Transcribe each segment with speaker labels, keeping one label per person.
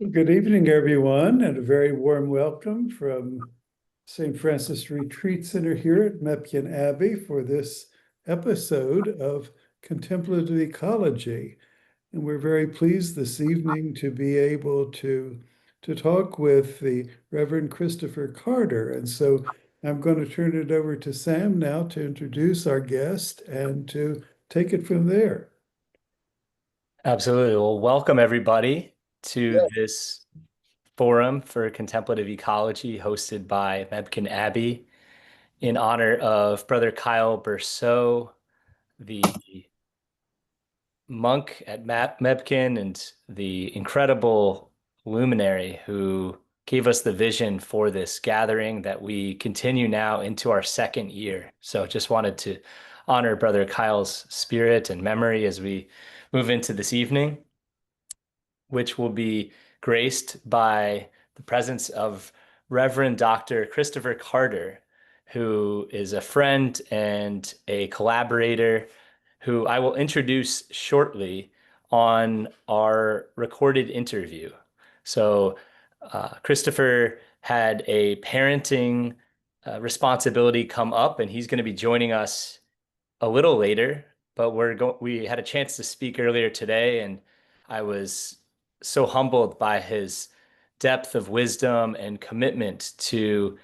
Speaker 1: Good evening, everyone, and a very warm welcome from St. Francis Retreat Center here at Mepkin Abbey for this episode of Contemplative Ecology. And we're very pleased this evening to be able to talk with the Reverend Christopher Carter. And so I'm going to turn it over to Sam now to introduce our guest and to take it from there.
Speaker 2: Absolutely. Well, welcome everybody to this forum for contemplative ecology hosted by Mepkin Abbey in honor of Brother Kyle Berceau, the monk at Mepkin and the incredible luminary who gave us the vision for this gathering that we continue now into our second year. So just wanted to honor Brother Kyle's spirit and memory as we move into this evening, which will be graced by the presence of Reverend Dr. Christopher Carter, who is a friend and a collaborator who I will introduce shortly on our recorded interview. So Christopher had a parenting responsibility come up, and he's going to be joining us a little later, but we had a chance to speak earlier today, and I was so humbled by his depth of wisdom and commitment to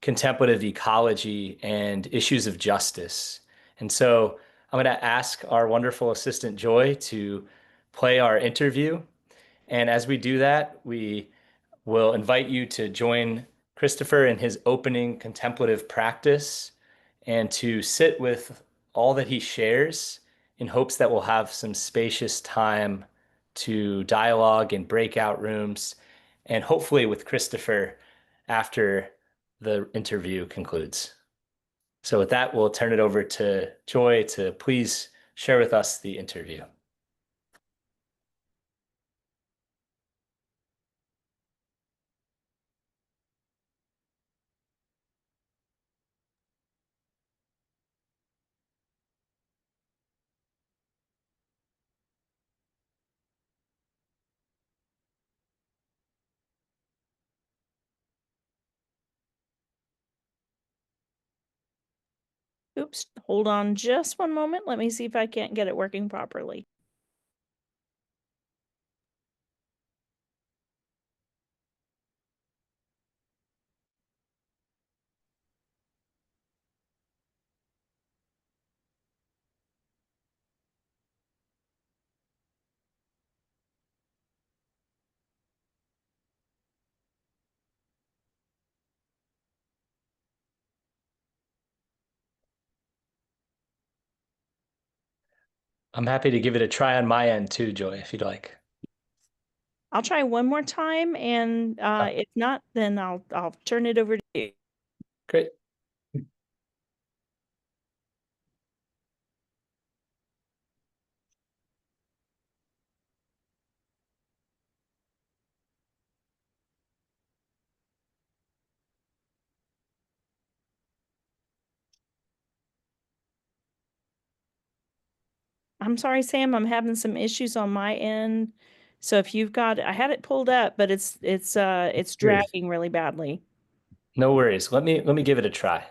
Speaker 2: contemplative ecology and issues of justice. And so I'm going to ask our wonderful assistant Joy to play our interview. And as we do that, we will invite you to join Christopher in his opening contemplative practice and to sit with all that he shares in hopes that we'll have some spacious time to dialogue in breakout rooms and hopefully with Christopher after the interview concludes. So with that, we'll turn it over to Joy to please share with us the interview.
Speaker 3: Oops, hold on just one moment. Let me see if I can't get it working properly.
Speaker 2: I'm happy to give it a try on my end too, Joy, if you'd like.
Speaker 3: I'll try one more time, and if not, then I'll turn it over to you.
Speaker 2: Great.
Speaker 3: I'm sorry, Sam, I'm having some issues on my end. So if you've got, I had it pulled up, but it's dragging really badly.
Speaker 2: No worries. Let me give it a try.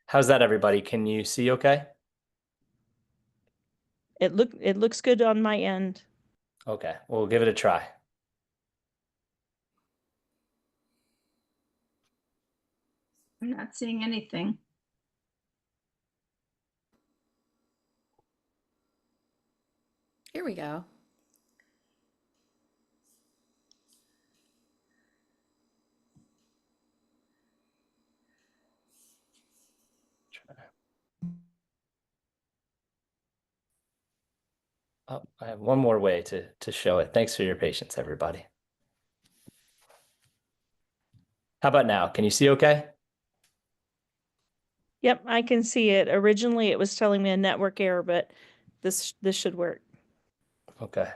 Speaker 2: How's that, everybody? Can you see okay?
Speaker 3: It looks good on my end.
Speaker 2: Okay, we'll give it a try.
Speaker 4: I'm not seeing anything.
Speaker 5: Here we go.
Speaker 2: Oh, I have one more way to show it. Thanks for your patience, everybody. How about now? Can you see okay?
Speaker 3: Yep, I can see it. Originally, it was telling me a network error, but this should work.
Speaker 2: Okay.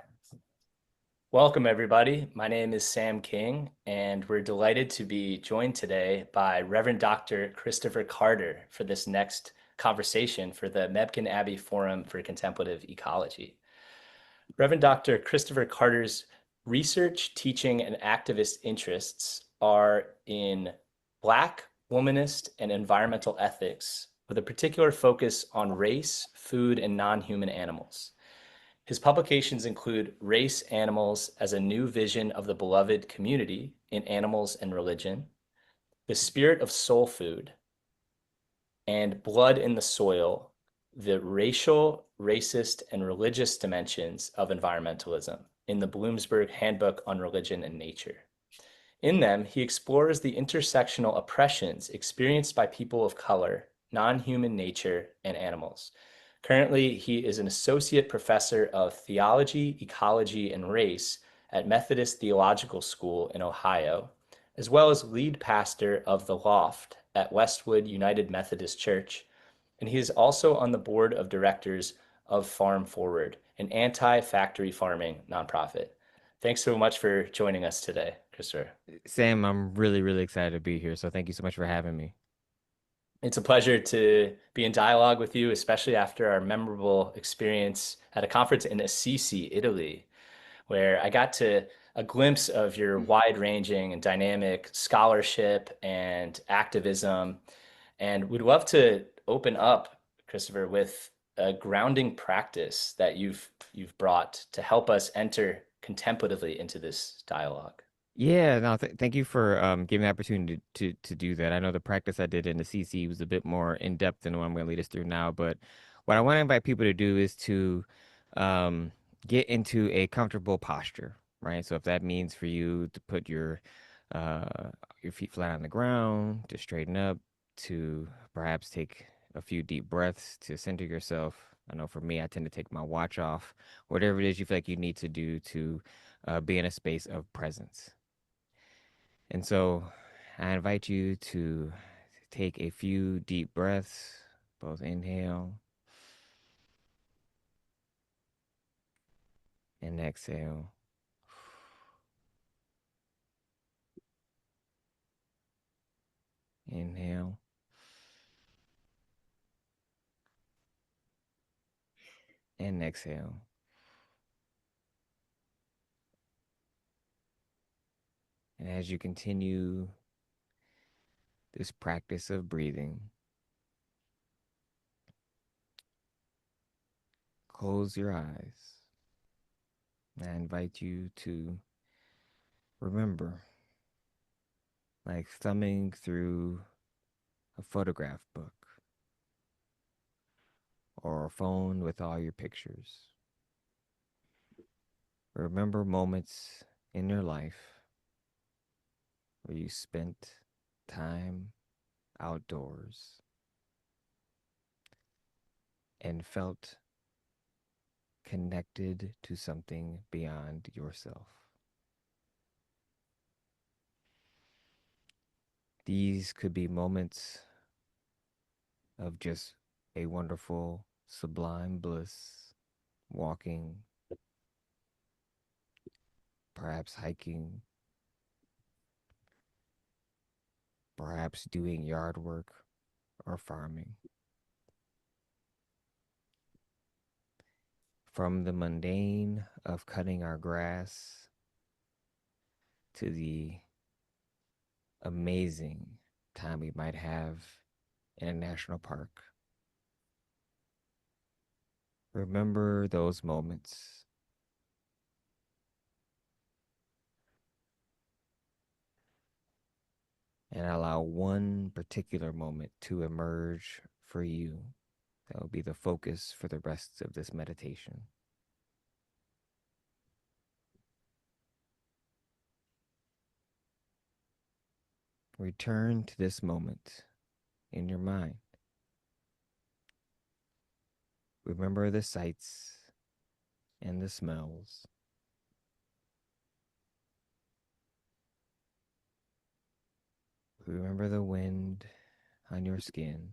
Speaker 2: Welcome, everybody. My name is Sam King, and we're delighted to be joined today by Reverend Dr. Christopher Carter for this next conversation for the Mepkin Abbey Forum for Contemplative Ecology. Reverend Dr. Christopher Carter's research, teaching, and activist interests are in Black, womanist, and environmental ethics, with a particular focus on race, food, and non-human animals. His publications include Race Animals as a New Vision of the Beloved Community in Animals and Religion, The Spirit of Soul Food, and Blood in the Soil, the racial, racist, and religious dimensions of environmentalism in the Bloomsburg Handbook on Religion and Nature. In them, he explores the intersectional oppressions experienced by people of color, non-human nature, and animals. Currently, he is an associate professor of theology, ecology, and race at Methodist Theological School in Ohio, as well as lead pastor of The Loft at Westwood United Methodist Church, and he is also on the board of directors of Farm Forward, an anti-factory farming nonprofit. Thanks so much for joining us today, Christopher.
Speaker 6: Sam, I'm really, really excited to be here. So thank you so much for having me.
Speaker 2: It's a pleasure to be in dialogue with you, especially after our memorable experience at a conference in Assisi, Italy, where I got a glimpse of your wide-ranging and dynamic scholarship and activism. And we'd love to open up, Christopher, with a grounding practice that you've brought to help us enter contemplatively into this dialogue.
Speaker 6: Yeah, no, thank you for giving the opportunity to do that. I know the practice I did in the CC was a bit more in depth than what I'm going to lead us through now, but what I want to invite people to do is to get into a comfortable posture, right? So if that means for you to put your feet flat on the ground, to straighten up, to perhaps take a few deep breaths to center yourself. I know for me, I tend to take my watch off, whatever it is you feel like you need to do to be in a space of presence. And so I invite you to take a few deep breaths, both inhale and exhale. Inhale and exhale. And as you continue this practice of breathing, close your eyes. I invite you to remember, like thumbing through a photograph book or a phone with all your pictures. Remember moments in your life where you spent time outdoors and felt connected to something beyond yourself. These could be moments of just a wonderful, sublime bliss, walking, perhaps hiking, perhaps doing yard work or farming. From the mundane of cutting our grass to the amazing time we might have in a national park. Remember those moments. And allow one particular moment to emerge for you. That will be the focus for the rest of this meditation. Return to this moment in your mind. Remember the sights and the smells. Remember the wind on your skin.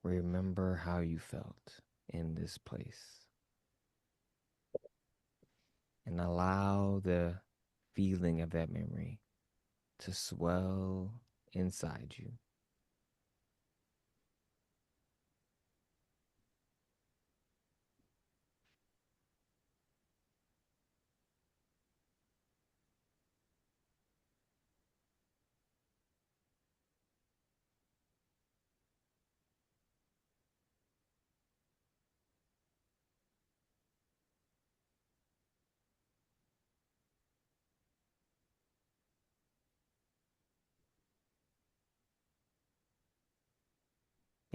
Speaker 6: Remember how you felt in this place. And allow the feeling of that memory to swell inside you.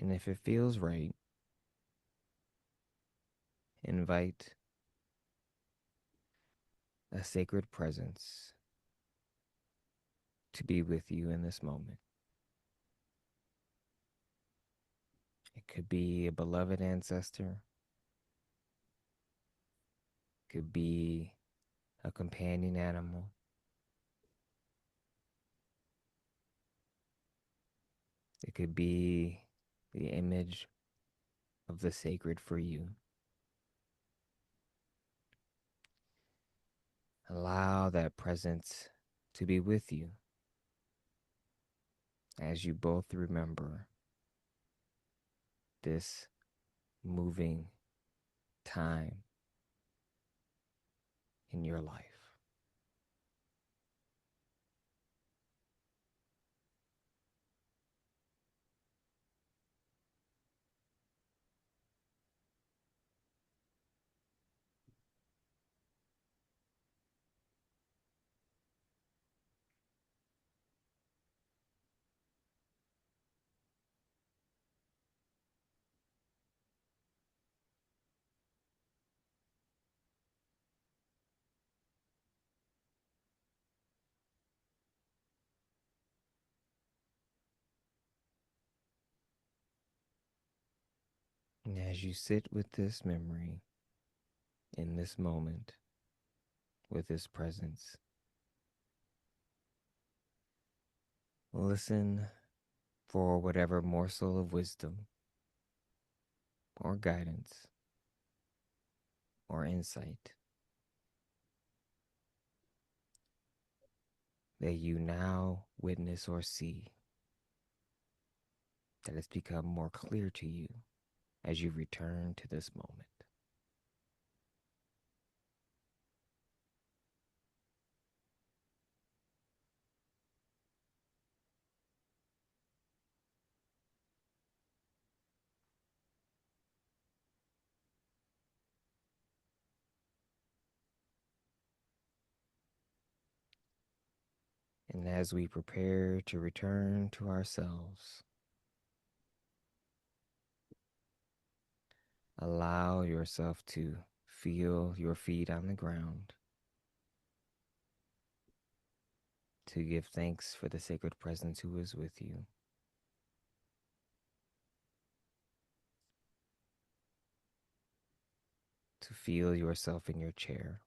Speaker 6: And if it feels right, invite a sacred presence to be with you in this moment. It could be a beloved ancestor, could be a companion animal, it could be the image of the sacred for you. Allow that presence to be with you as you both remember this moving time in your life. And as you sit with this memory in this moment, with this presence, listen for whatever morsel of wisdom or guidance or insight that you now witness or see that has become more clear to you as you return to this moment. And as we prepare to return to ourselves, allow yourself to feel your feet on the ground, to give thanks for the sacred presence who is with you. To feel yourself in your chair.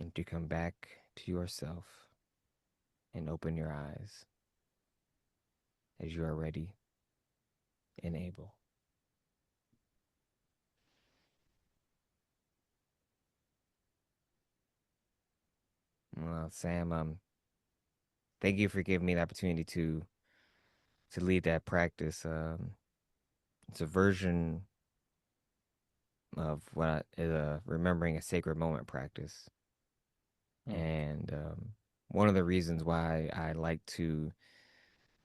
Speaker 6: And to come back to yourself and open your eyes as you are ready and able. Well, Sam, thank you for giving me the opportunity to lead that practice. It's a version of what is a remembering a sacred moment practice. And one of the reasons why I like to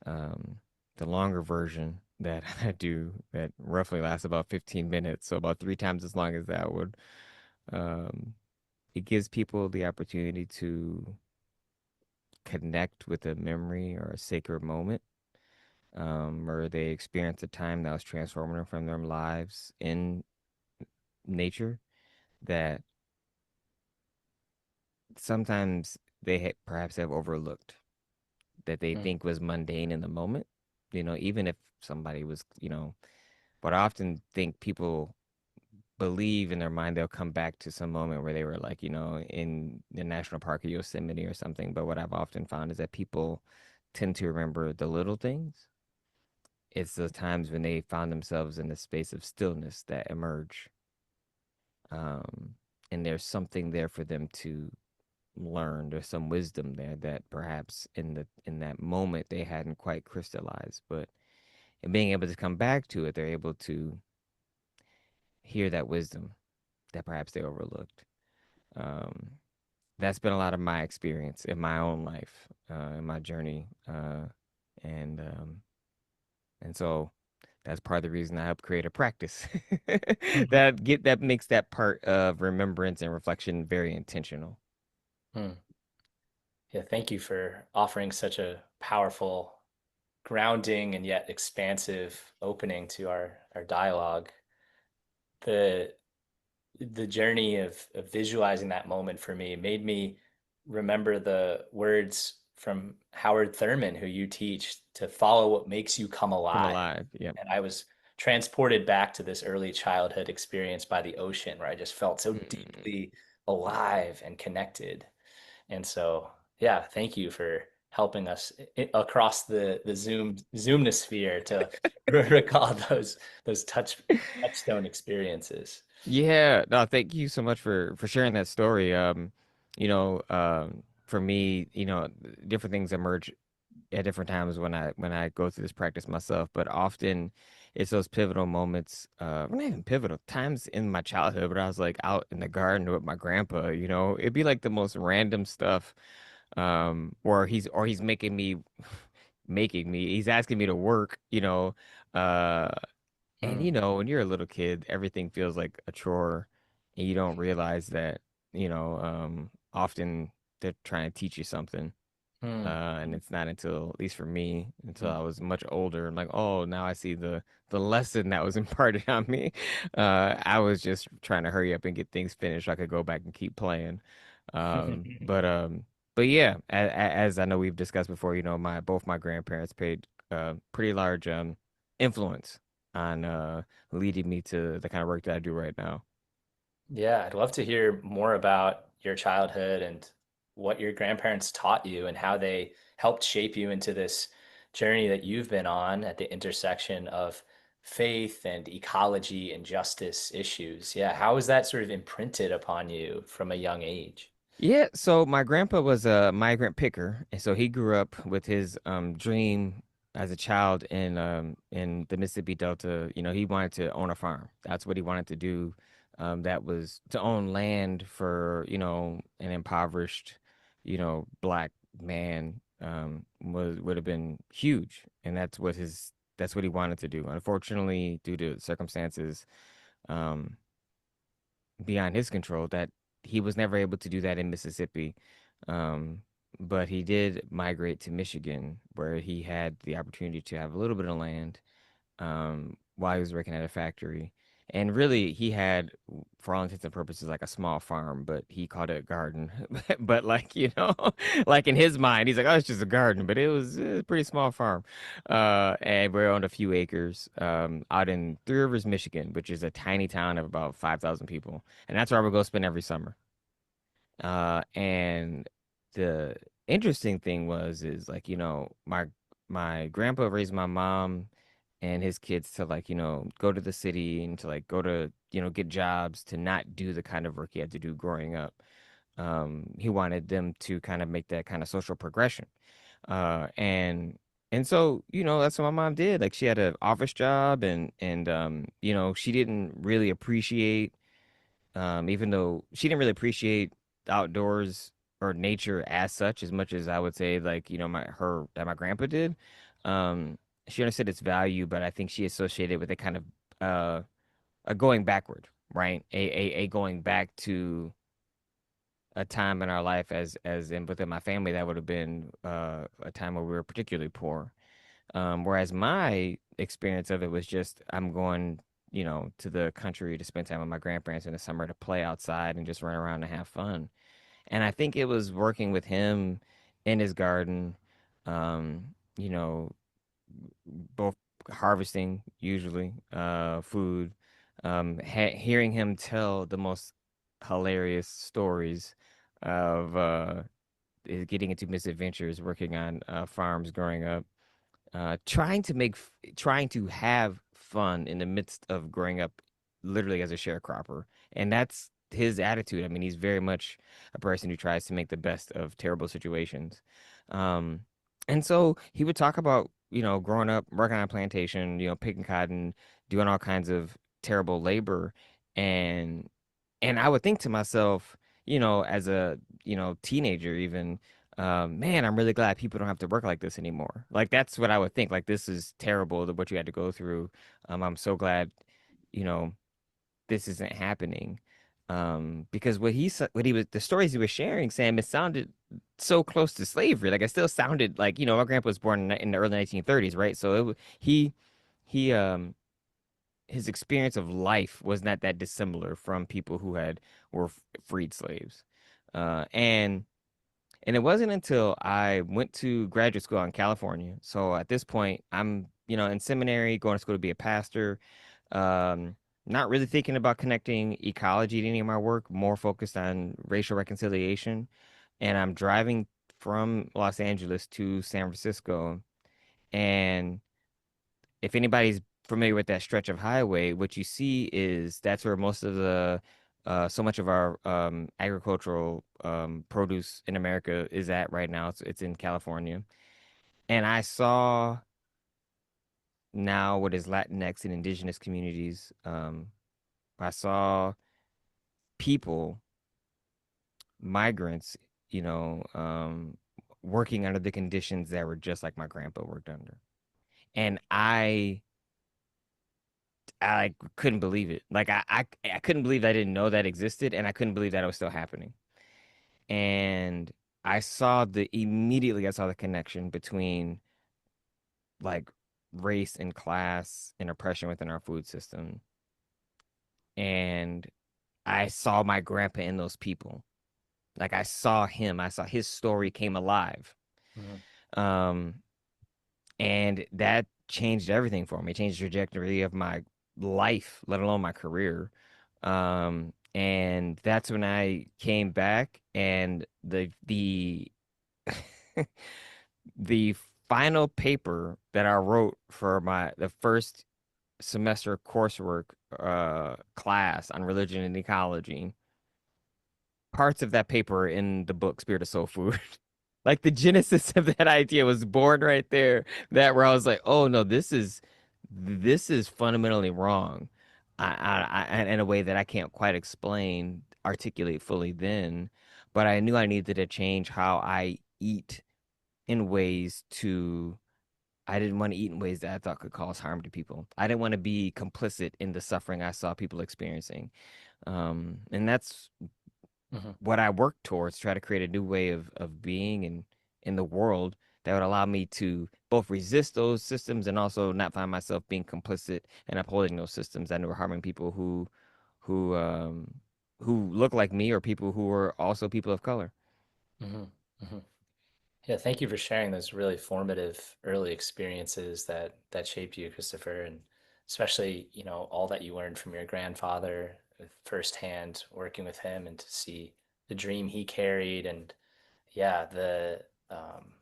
Speaker 6: the longer version that I do that roughly lasts about 15 minutes, so about 3 times as long as that would, it gives people the opportunity to connect with a memory or a sacred moment, or they experience a time that was transformative from their lives in nature that sometimes they perhaps have overlooked, that they think was mundane in the moment, even if somebody was, but I often think people believe in their mind they'll come back to some moment where they were like, in the national park of Yosemite or something. But what I've often found is that people tend to remember the little things. It's the times when they found themselves in a space of stillness that emerge. And there's something there for them to learn. There's some wisdom there that perhaps in that moment they hadn't quite crystallized. But in being able to come back to it, they're able to hear that wisdom that perhaps they overlooked. That's been a lot of my experience in my own life, in my journey, and so that's part of the reason I help create a practice that makes that part of remembrance and reflection very intentional.
Speaker 2: Yeah, thank you for offering such a powerful, grounding, and yet expansive opening to our dialogue. The the journey of visualizing that moment for me made me remember the words from Howard Thurman, who you teach, to follow what makes you come
Speaker 6: Come
Speaker 2: alive.
Speaker 6: alive. Yeah.
Speaker 2: And I was transported back to this early childhood experience by the ocean where I just felt so
Speaker 6: Mm.
Speaker 2: deeply alive and connected. And so, yeah, thank you for helping us across the Zoomnosphere to recall those touchstone experiences.
Speaker 6: Yeah, no, thank you so much for sharing that story. For me, different things emerge at different times when I go through this practice myself, but often it's those pivotal moments, well, not even pivotal, times in my childhood where I was like out in the garden with my grandpa, it'd be like the most random stuff. Or he's he's asking me to work, uh and
Speaker 2: Mm,
Speaker 6: when you're a little kid, everything feels like a chore, and you don't realize that, often they're trying to teach you something.
Speaker 2: mm,
Speaker 6: And it's not until, at least for me, until
Speaker 2: mm.
Speaker 6: I was much older, I'm like, oh, now I see the lesson that was imparted on me. I was just trying to hurry up and get things finished so I could go back and keep playing. Um, but um, but yeah, as I know we've discussed before, both my grandparents paid pretty large influence on leading me to the kind of work that I do right now.
Speaker 2: Yeah, I'd love to hear more about your childhood and what your grandparents taught you and how they helped shape you into this journey that you've been on at the intersection of faith and ecology and justice issues. Yeah, how was that sort of imprinted upon you from a young age?
Speaker 6: Yeah, so my grandpa was a migrant picker, and so he grew up with his dream as a child in the Mississippi Delta. He wanted to own a farm. That's what he wanted to do. That was to own land for, an impoverished, black man, would have been huge, and that's what he wanted to do. Unfortunately, due to circumstances, um, beyond his control, that he was never able to do that in Mississippi. Um, but he did migrate to Michigan, where he had the opportunity to have a little bit of land, while he was working at a factory. And really, he had, for all intents and purposes, like a small farm, but he called it a garden. But like, like in his mind, he's like, oh, it's just a garden, but it was a pretty small farm. And we're on a few acres, out in Three Rivers, Michigan, which is a tiny town of about 5,000 people. And that's where I would go spend every summer. And the interesting thing is like, my grandpa raised my mom and his kids to like, go to the city and to like go to, get jobs, to not do the kind of work he had to do growing up. He wanted them to kind of make that kind of social progression. And so, that's what my mom did. Like she had an office job, and she didn't really appreciate, even though she didn't really appreciate outdoors or nature as such, as much as I would say, like, my grandpa did. Um, she understood its value, but I think she associated with it kind of a going backward, right? A going back to a time in our life, as in within my family, that would have been a time where we were particularly poor. Whereas my experience of it was just, I'm going, to the country to spend time with my grandparents in the summer, to play outside and just run around and have fun. And I think it was working with him in his garden, um, you know, both harvesting, usually, food, hearing him tell the most hilarious stories of getting into misadventures, working on farms growing up, trying to have fun in the midst of growing up literally as a sharecropper. And that's his attitude. I mean, he's very much a person who tries to make the best of terrible situations. Um, and so he would talk about, growing up, working on a plantation, picking cotton, doing all kinds of terrible labor. And I would think to myself, as a, teenager even, man, I'm really glad people don't have to work like this anymore. Like that's what I would think. Like this is terrible that what you had to go through. I'm so glad, you know, this isn't happening. Because what he was, the stories he was sharing, Sam, it sounded so close to slavery. Like, it still sounded like, my grandpa was born in the early 1930s, right? So he his experience of life was not that dissimilar from people who were freed slaves. And it wasn't until I went to graduate school in California. So at this point, I'm, in seminary, going to school to be a pastor. Um, Not really thinking about connecting ecology to any of my work, more focused on racial reconciliation. And I'm driving from Los Angeles to San Francisco. And if anybody's familiar with that stretch of highway, what you see is that's where most of so much of our agricultural produce in America is at right now. It's in California. And I saw now what is Latinx and indigenous communities. I saw people, migrants, you know, um, working under the conditions that were just like my grandpa worked under. And I couldn't believe it. Like I couldn't believe I didn't know that existed, and I couldn't believe that it was still happening. And immediately I saw the connection between like race and class and oppression within our food system. And I saw my grandpa in those people. Like, I saw him, I saw his story came alive.
Speaker 2: Mhm.
Speaker 6: Um, and that changed everything for me. It changed the trajectory of my life, let alone my career. And that's when I came back, and the the final paper that I wrote for the first semester coursework class on religion and ecology, parts of that paper are in the book Spirit of Soul Food. Like, the genesis of that idea was born right there. That where I was like, oh no, this is fundamentally wrong. In a way that I can't quite articulate fully then, but I knew I needed to change how I eat in ways to I didn't want to eat in ways that I thought could cause harm to people. I didn't want to be complicit in the suffering I saw people experiencing. And that's
Speaker 2: Mhm.
Speaker 6: what I worked towards, try to create a new way of being in the world that would allow me to both resist those systems and also not find myself being complicit and upholding those systems that were harming people who um who look like me or people who were also people of color.
Speaker 2: Mhm. Mhm. Yeah, thank you for sharing those really formative early experiences that shaped you, Christopher, and especially, all that you learned from your grandfather firsthand, working with him, and to see the dream he carried, and yeah, um,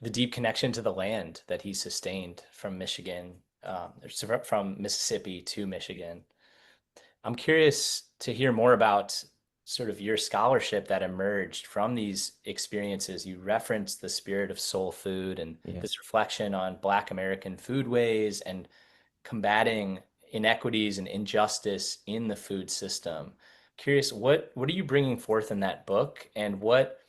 Speaker 2: the deep connection to the land that he sustained from Michigan, from Mississippi to Michigan. I'm curious to hear more about sort of your scholarship that emerged from these experiences. You referenced the spirit of soul food and
Speaker 6: Yeah.
Speaker 2: this reflection on Black American foodways and combating inequities and injustice in the food system. Curious, what are you bringing forth in that book, and what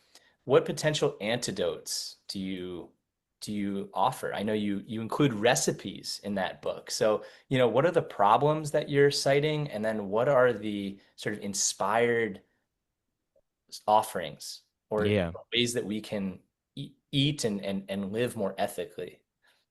Speaker 2: potential antidotes do you offer? I know you include recipes in that book. So, what are the problems that you're citing? And then what are the sort of inspired offerings or
Speaker 6: Yeah.
Speaker 2: ways that we can eat and live more ethically?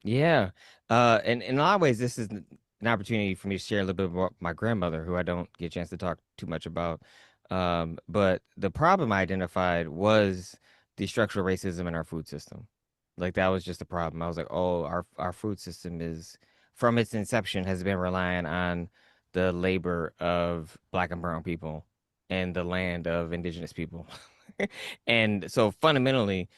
Speaker 6: Yeah. And in a lot of ways, this is an opportunity for me to share a little bit about my grandmother, who I don't get a chance to talk too much about. But the problem I identified was the structural racism in our food system. Like, that was just the problem. I was like, oh, our food system from its inception, has been relying on the labor of Black and brown people and the land of indigenous people. And so fundamentally,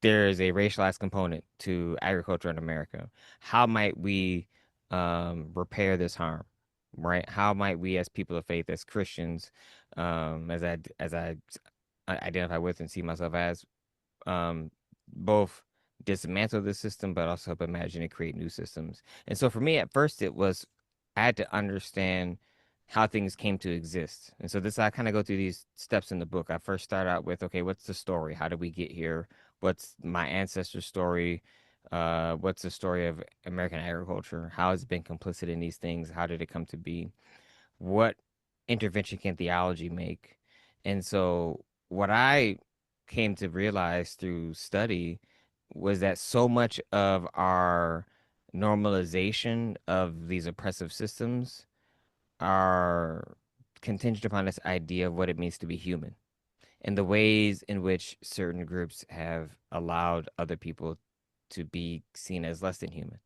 Speaker 6: there is a racialized component to agriculture in America. How might we repair this harm, right? How might we, as people of faith, as Christians, as I identify with and see myself as, um, both dismantle the system, but also help imagine and create new systems. And so for me, at first, I had to understand how things came to exist. And so I kind of go through these steps in the book. I first start out with, okay, what's the story? How did we get here? What's my ancestor's story? What's the story of American agriculture? How has it been complicit in these things? How did it come to be? What intervention can theology make? And so what I came to realize through study was that so much of our normalization of these oppressive systems are contingent upon this idea of what it means to be human and the ways in which certain groups have allowed other people to be seen as less than human.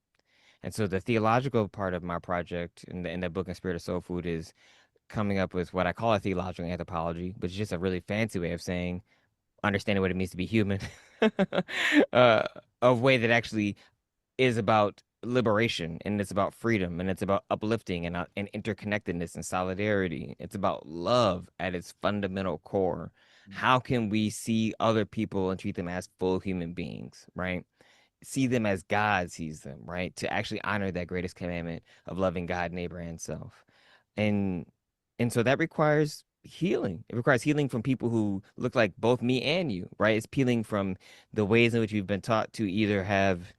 Speaker 6: And so the theological part of my project in the book in Spirit of Soul Food is coming up with what I call a theological anthropology, which is just a really fancy way of saying understanding what it means to be human, uh, a way that actually is about liberation and it's about freedom and it's about uplifting and interconnectedness and solidarity. It's about love at its fundamental core. How can we see other people and treat them as full human beings, right? See them as God sees them, right? To actually honor that greatest commandment of loving God, neighbor, and self. And and so that requires healing. It requires healing from people who look like both me and you, right? It's peeling from the ways in which we've been taught to either have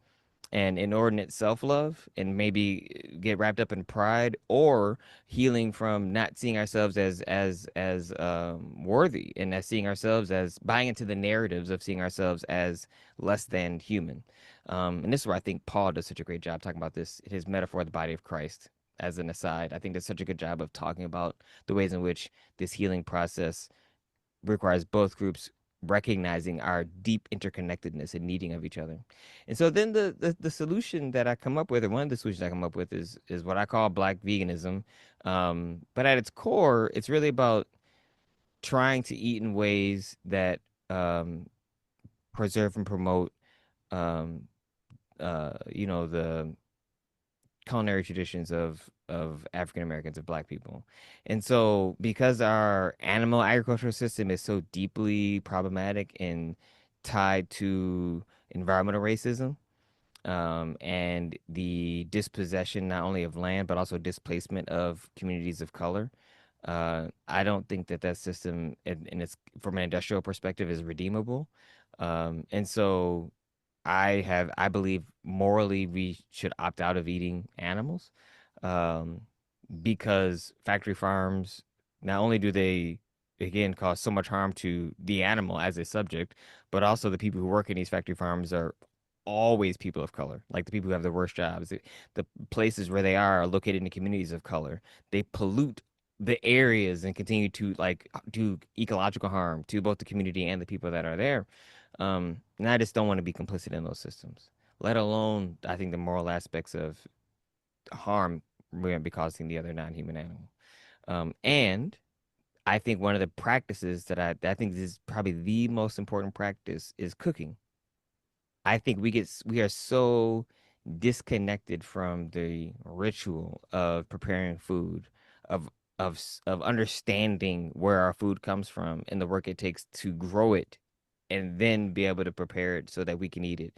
Speaker 6: and inordinate self-love and maybe get wrapped up in pride, or healing from not seeing ourselves as worthy and as seeing ourselves as buying into the narratives of seeing ourselves as less than human. And this is where I think Paul does such a great job talking about this, his metaphor of the body of Christ. As an aside, I think does such a good job of talking about the ways in which this healing process requires both groups recognizing our deep interconnectedness and needing of each other. And so then the solution that I come up with, or one of the solutions I come up with is what I call Black veganism. But at its core, it's really about trying to eat in ways that preserve and promote um, the culinary traditions of African Americans, of Black people. And so because our animal agricultural system is so deeply problematic and tied to environmental racism, and the dispossession not only of land but also displacement of communities of color, I don't think that system in its from an industrial perspective is redeemable. And so I believe morally we should opt out of eating animals, um, because factory farms, not only do they again cause so much harm to the animal as a subject, but also the people who work in these factory farms are always people of color, like the people who have the worst jobs. The places where they are located in communities of color. They pollute the areas and continue to like do ecological harm to both the community and the people that are there. And I just don't want to be complicit in those systems, let alone, I think, the moral aspects of harm we're going to be causing the other non-human animal. And I think one of the practices that I think is probably the most important practice is cooking. I think we are so disconnected from the ritual of preparing food, of of understanding where our food comes from and the work it takes to grow it and then be able to prepare it so that we can eat it.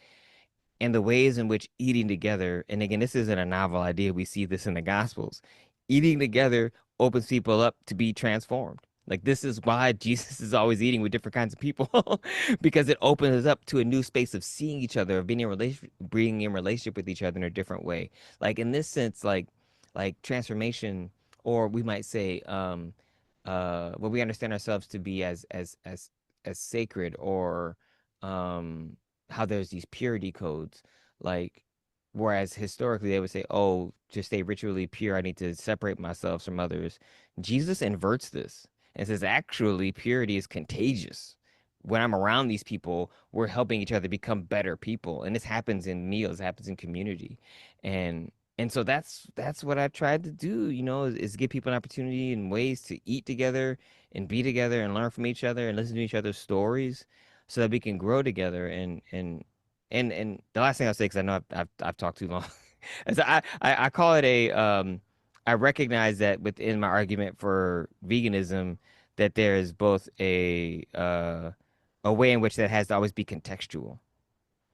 Speaker 6: And the ways in which eating together, and again, this isn't a novel idea, we see this in the Gospels, eating together opens people up to be transformed. Like, this is why Jesus is always eating with different kinds of people, because it opens us up to a new space of seeing each other, of being in relationship with each other in a different way. Like, in this sense, like transformation, or we might say, what we understand ourselves to be as sacred, or how there's these purity codes, like, whereas historically they would say, oh, to stay ritually pure I need to separate myself from others. Jesus inverts this and says actually purity is contagious. When I'm around these people, we're helping each other become better people, and this happens in meals, happens in community. And so that's what I tried to do, is give people an opportunity and ways to eat together and be together and learn from each other and listen to each other's stories so that we can grow together. And the last thing I'll say, because I know I've talked too long, is I call it I recognize that within my argument for veganism, that there is both a way in which that has to always be contextual.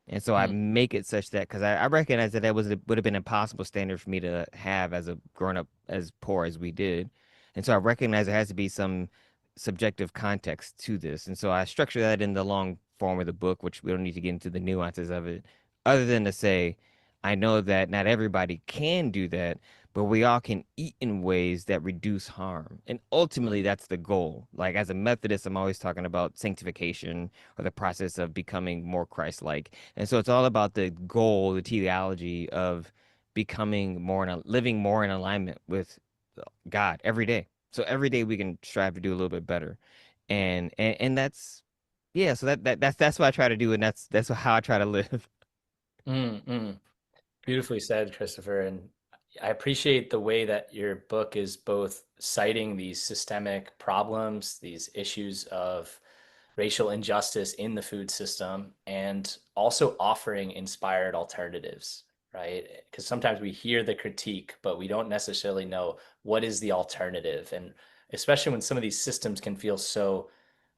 Speaker 6: And so I make it such that, because I recognize that would have been an impossible standard for me to have as a growing up as poor as we did. And so I recognize there has to be some subjective context to this. And so I structure that in the long form of the book, which we don't need to get into the nuances of it, other than to say, I know that not everybody can do that, but we all can eat in ways that reduce harm. And ultimately, that's the goal. Like as a Methodist, I'm always talking about sanctification or the process of becoming more Christ-like. And so it's all about the goal, the teleology of becoming more living more in alignment with God every day. So every day we can strive to do a little bit better. And that's yeah, so that's what I try to do, and that's how I try to live.
Speaker 2: Mm-mm. Beautifully said, Christopher. And I appreciate the way that your book is both citing these systemic problems, these issues of racial injustice in the food system, and also offering inspired alternatives, right? Because sometimes we hear the critique, but we don't necessarily know what is the alternative. And especially when some of these systems can feel so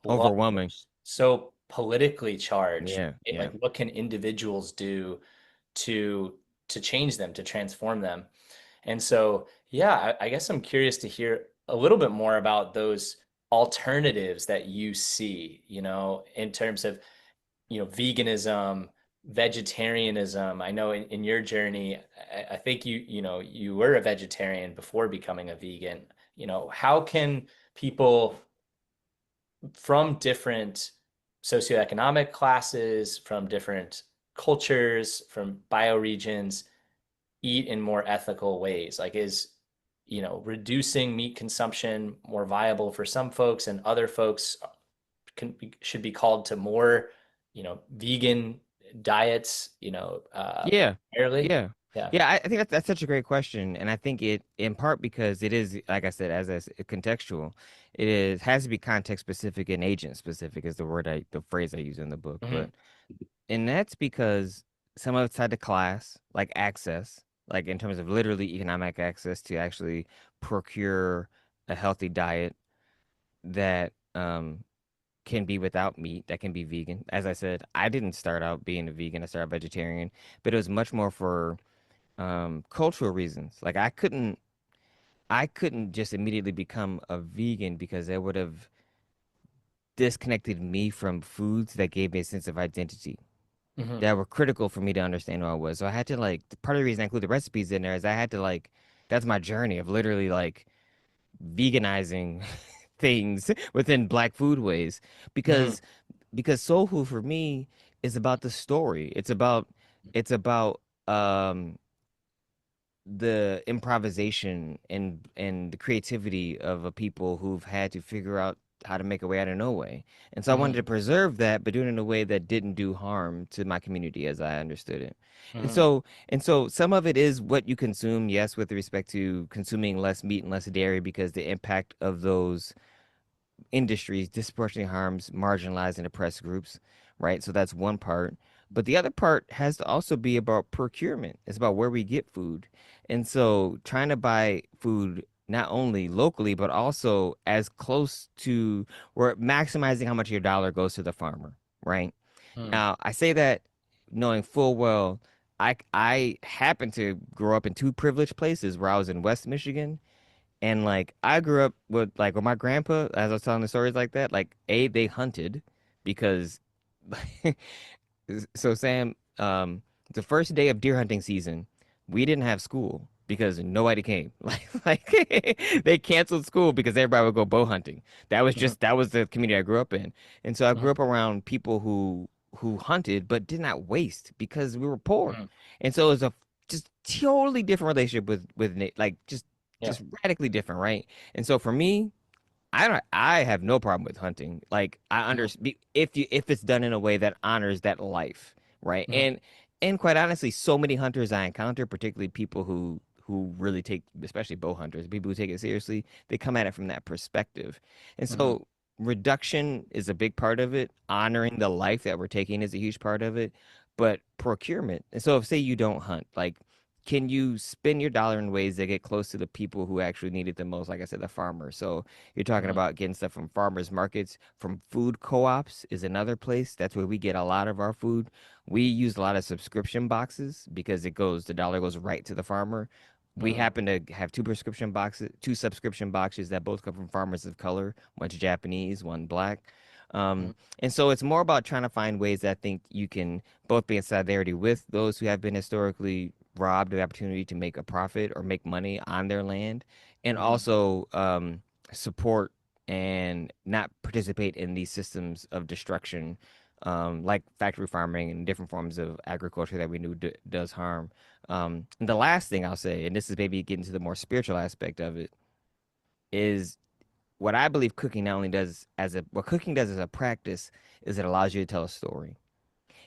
Speaker 6: Overwhelming.
Speaker 2: large, so politically charged,
Speaker 6: Yeah,
Speaker 2: right?
Speaker 6: yeah.
Speaker 2: Like what can individuals do to change them, to transform them? And so, yeah, I guess I'm curious to hear a little bit more about those alternatives that you see, in terms of, veganism, vegetarianism. I know in your journey, I think you were a vegetarian before becoming a vegan. How can people from different socioeconomic classes, from different cultures, from bioregions, eat in more ethical ways? Like, is, reducing meat consumption more viable for some folks, and other folks should be called to more, vegan diets,
Speaker 6: Yeah,
Speaker 2: fairly?
Speaker 6: yeah,
Speaker 2: Yeah.
Speaker 6: yeah. I think that's such a great question, and I think it in part because it is, like I said, as contextual, has to be context specific and agent specific is the phrase I use in the book.
Speaker 2: Hmm.
Speaker 6: But and that's because some of it's tied to class, like access, like in terms of literally economic access to actually procure a healthy diet that can be without meat, that can be vegan. As I said, I didn't start out being a vegan, I started vegetarian, but it was much more for cultural reasons. Like I couldn't just immediately become a vegan because it would have disconnected me from foods that gave me a sense of identity
Speaker 2: Hmm.
Speaker 6: that were critical for me to understand who I was. So I had to like part of the reason I include the recipes in there is I had to like that's my journey of literally like veganizing things within black foodways
Speaker 2: Hmm.
Speaker 6: because soul food for me is about the story. It's about the improvisation and the creativity of a people who've had to figure out how to make a way out of no way. And so I wanted
Speaker 2: Hmm.
Speaker 6: to preserve that, but do it in a way that didn't do harm to my community as I understood it. And
Speaker 2: Hmm.
Speaker 6: so and so some of it is what you consume, yes, with respect to consuming less meat and less dairy because the impact of those industries disproportionately harms marginalized and oppressed groups, right? So that's one part. But the other part has to also be about procurement. It's about where we get food. And so trying to buy food not only locally, but also as close to where maximizing how much of your dollar goes to the farmer, right?
Speaker 2: Hmm.
Speaker 6: Now, I say that knowing full well I happen to grow up in two privileged places where I was in West Michigan and like I grew up with my grandpa, as I was telling the stories like that, like they hunted because so Sam, the first day of deer hunting season, we didn't have school because nobody came. Like they canceled school because everybody would go bow hunting. That was the community I grew up in. And so I grew
Speaker 2: Hmm.
Speaker 6: up around people who hunted but did not waste because we were poor.
Speaker 2: Hmm.
Speaker 6: And so it was a just totally different relationship like
Speaker 2: Yeah.
Speaker 6: just radically different, right? And so for me, I have no problem with hunting. Like I
Speaker 2: Hmm.
Speaker 6: understand if it's done in a way that honors that life, right?
Speaker 2: Hmm.
Speaker 6: And quite honestly, so many hunters I encounter, particularly people who really take, especially bow hunters, people who take it seriously, they come at it from that perspective. And
Speaker 2: Hmm.
Speaker 6: so reduction is a big part of it. Honoring the life that we're taking is a huge part of it. But procurement. And so if say you don't hunt, like can you spend your dollar in ways that get close to the people who actually need it the most? Like I said, the farmer. So you're talking
Speaker 2: Hmm.
Speaker 6: about getting stuff from farmers markets, from food co-ops is another place. That's where we get a lot of our food. We use a lot of subscription boxes because the dollar goes right to the farmer. We
Speaker 2: Hmm.
Speaker 6: happen to have two subscription boxes that both come from farmers of color, one's Japanese, one black.
Speaker 2: Hmm.
Speaker 6: And so it's more about trying to find ways that I think you can both be in solidarity with those who have been historically robbed of the opportunity to make a profit or make money on their land, and
Speaker 2: Mhm.
Speaker 6: also support and not participate in these systems of destruction, like factory farming and different forms of agriculture that we knew does harm. And the last thing I'll say, and this is maybe getting to the more spiritual aspect of it, is what I believe cooking not only does what cooking does as a practice is it allows you to tell a story.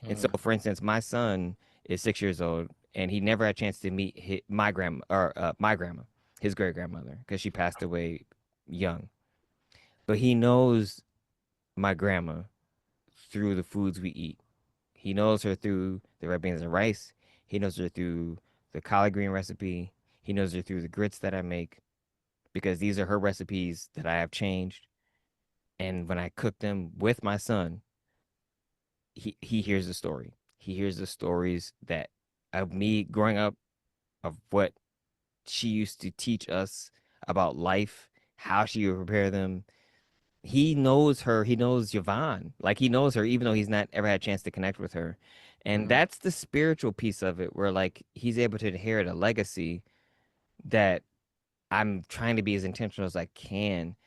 Speaker 6: And so,
Speaker 2: Mm.
Speaker 6: for instance, my son is 6 years old, and he never had a chance to meet my grandma or my grandma, his great grandmother, because she passed away young. But he knows my grandma through the foods we eat. He knows her through the red beans and rice. He knows her through the collard green recipe. He knows her through the grits that I make, because these are her recipes that I have changed. And when I cook them with my son, he hears the story. He hears the stories that of me growing up, of what she used to teach us about life, how she would prepare them. He knows her. He knows Yvonne. Like, he knows her, even though he's not ever had a chance to connect with her. And
Speaker 2: Mm.
Speaker 6: that's the spiritual piece of it, where like he's able to inherit a legacy that I'm trying to be as intentional as I can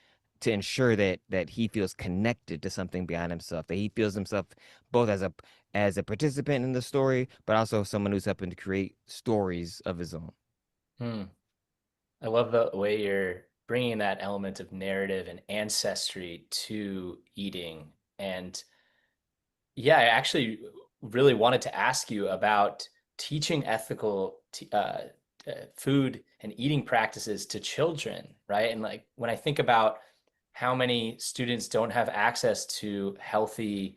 Speaker 6: to ensure that he feels connected to something beyond himself, that he feels himself both as a participant in the story, but also someone who's helping to create stories of his own.
Speaker 2: Mm. I love the way you're bringing that element of narrative and ancestry to eating. And yeah, I actually really wanted to ask you about teaching ethical food and eating practices to children, right? And like when I think about how many students don't have access to healthy,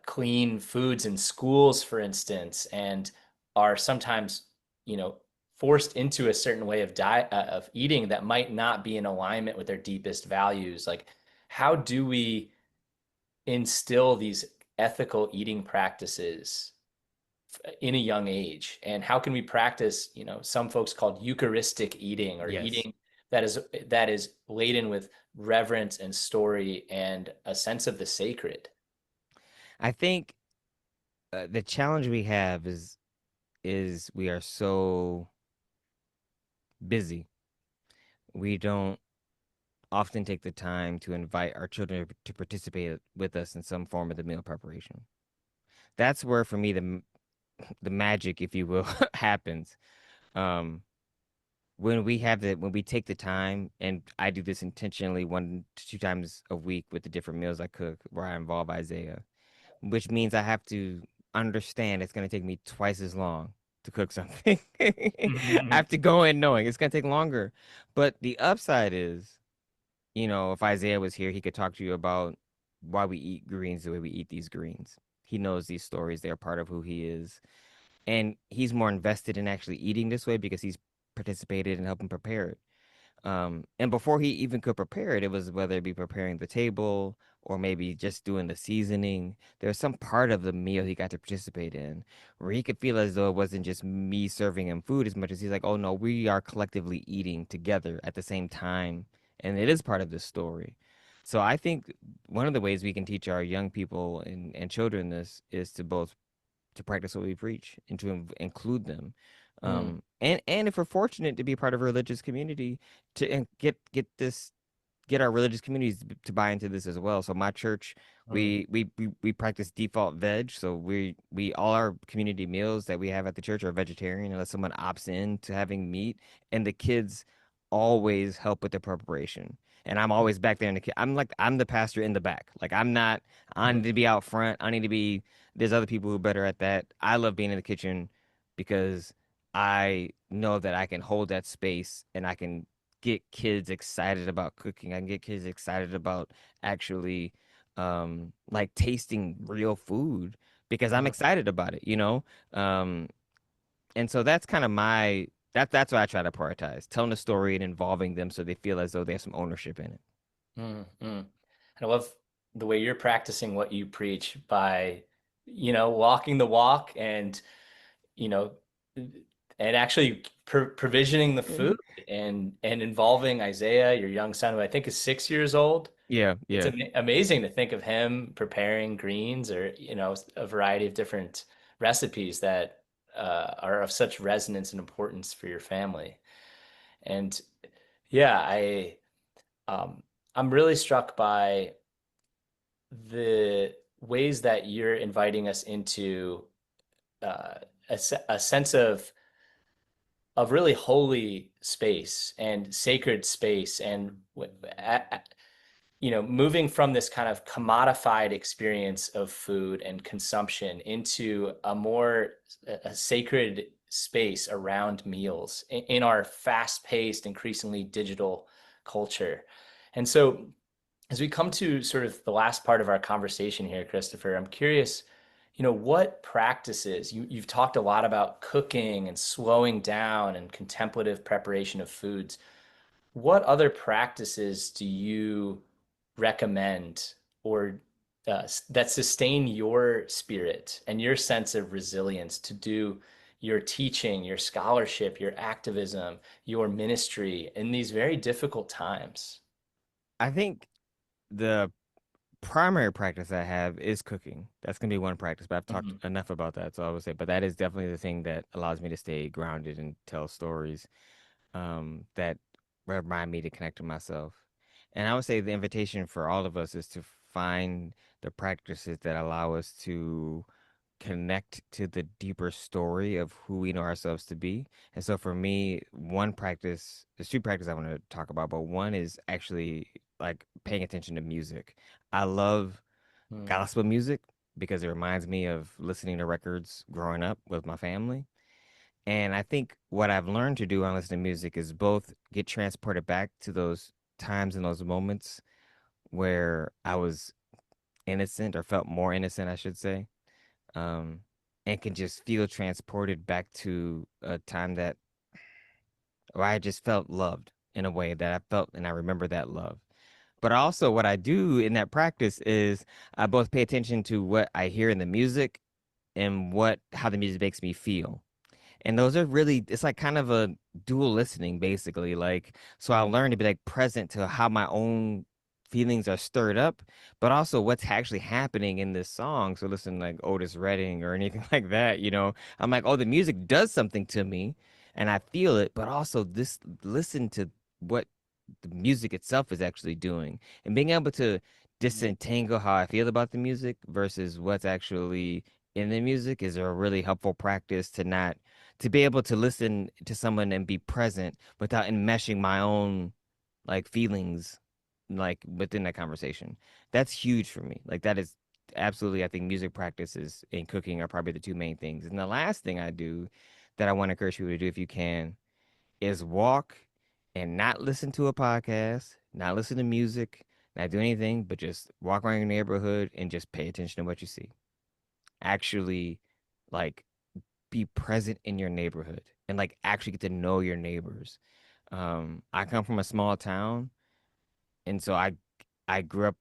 Speaker 2: clean foods in schools, for instance, and are sometimes, you know, forced into a certain way of diet of eating that might not be in alignment with their deepest values. Like, how do we instill these ethical eating practices in a young age? And how can we practice, you know, some folks called Eucharistic eating, or
Speaker 6: Yes.
Speaker 2: eating that is laden with reverence and story and a sense of the sacred?
Speaker 6: I think the challenge we have is we are so busy. We don't often take the time to invite our children to participate with us in some form of the meal preparation. That's where, for me, the magic, if you will, happens. Um, when we take the time, and I do this intentionally 1 to 2 times a week with the different meals I cook, where I involve Isaiah, which means I have to understand it's going to take me twice as long to cook something. I have to go in knowing it's going to take longer. But the upside is, if Isaiah was here, he could talk to you about why we eat greens the way we eat these greens. He knows these stories, they're part of who he is. And he's more invested in actually eating this way because he's participated in helping prepare it. And before he even could prepare it, it was whether it be preparing the table or maybe just doing the seasoning. There's some part of the meal he got to participate in where he could feel as though it wasn't just me serving him food as much as he's like, oh no, we are collectively eating together at the same time. And it is part of this story. So I think one of the ways we can teach our young people and children this is to both to practice what we preach and to include them.
Speaker 2: Mm,
Speaker 6: And if we're fortunate to be part of a religious community, to get our religious communities to buy into this as well. So my church,
Speaker 2: mm,
Speaker 6: we practice default veg. So we all our community meals that we have at the church are vegetarian unless someone opts in to having meat, and the kids always help with the preparation. And I'm always back there in the I'm the pastor in the back. Like, I'm not. I need to be out front. I need to be. There's other people who are better at that. I love being in the kitchen because I know that I can hold that space and I can get kids excited about cooking. I can get kids excited about actually like tasting real food because I'm
Speaker 2: mm.
Speaker 6: excited about it. And so that's kind of that's what I try to prioritize, telling a story and involving them so they feel as though they have some ownership in it.
Speaker 2: Mm, mm. And I love the way you're practicing what you preach by, walking the walk, and, you know, and actually provisioning the food, and involving Isaiah, your young son, who I think is 6 years old.
Speaker 6: Yeah,
Speaker 2: It's
Speaker 6: yeah.
Speaker 2: amazing to think of him preparing greens, or, a variety of different recipes that are of such resonance and importance for your family. And yeah, I'm really struck by the ways that you're inviting us into a sense of really holy space and sacred space, and moving from this kind of commodified experience of food and consumption into a sacred space around meals in our fast-paced, increasingly digital culture. And so as we come to sort of the last part of our conversation here, Christopher, I'm curious, what practices, you've talked a lot about cooking and slowing down and contemplative preparation of foods. What other practices do you recommend or that sustain your spirit and your sense of resilience to do your teaching, your scholarship, your activism, your ministry in these very difficult times?
Speaker 6: I think the primary practice I have is cooking. That's gonna be one practice, but I've talked enough about that, so I would say. But that is definitely the thing that allows me to stay grounded and tell stories that remind me to connect to myself. And I would say the invitation for all of us is to find the practices that allow us to connect to the deeper story of who we know ourselves to be. And so for me, there's two practices I want to talk about, but one is actually like paying attention to music. I love gospel music because it reminds me of listening to records growing up with my family. And I think what I've learned to do when I listen to music is both get transported back to those times and those moments where I was innocent or felt more innocent, I should say, um, and can just feel transported back to a time where I just felt loved in a way that I felt, and I remember that love. But also, what I do in that practice is I both pay attention to what I hear in the music and how the music makes me feel. And those are really, it's like kind of a dual listening, basically. Like, so I learned to be like present to how my own feelings are stirred up, but also what's actually happening in this song. So listen, like Otis Redding or anything like that, I'm like, oh, the music does something to me and I feel it, but also listen to what the music itself is actually doing and being able to disentangle how I feel about the music versus what's actually in the music is a really helpful practice to be able to listen to someone and be present without enmeshing my own like feelings like within that conversation. That's huge for me. Like that is absolutely, I think music practices and cooking are probably the two main things. And the last thing I do that I want to encourage people to do if you can is walk and not listen to a podcast, not listen to music, not do anything, but just walk around your neighborhood and just pay attention to what you see. Actually, like be present in your neighborhood and like actually get to know your neighbors. I come from a small town, and so I grew up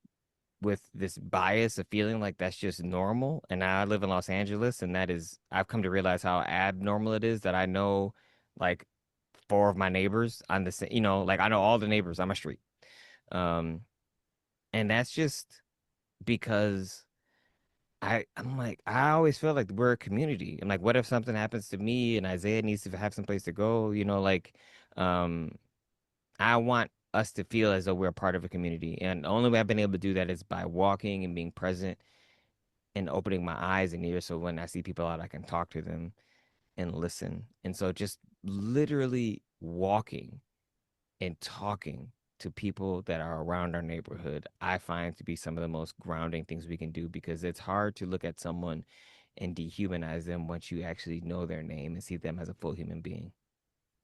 Speaker 6: with this bias of feeling like that's just normal. And now I live in Los Angeles, and I've come to realize how abnormal it is that I know like four of my neighbors on the same, like I know all the neighbors on my street. Um, and that's just because I'm like, I always feel like we're a community. I'm like, what if something happens to me and Isaiah needs to have some place to go? Um, I want us to feel as though we're a part of a community. And the only way I've been able to do that is by walking and being present and opening my eyes and ears. So when I see people out, I can talk to them and listen. And so just literally walking and talking to people that are around our neighborhood, I find to be some of the most grounding things we can do because it's hard to look at someone and dehumanize them once you actually know their name and see them as a full human being.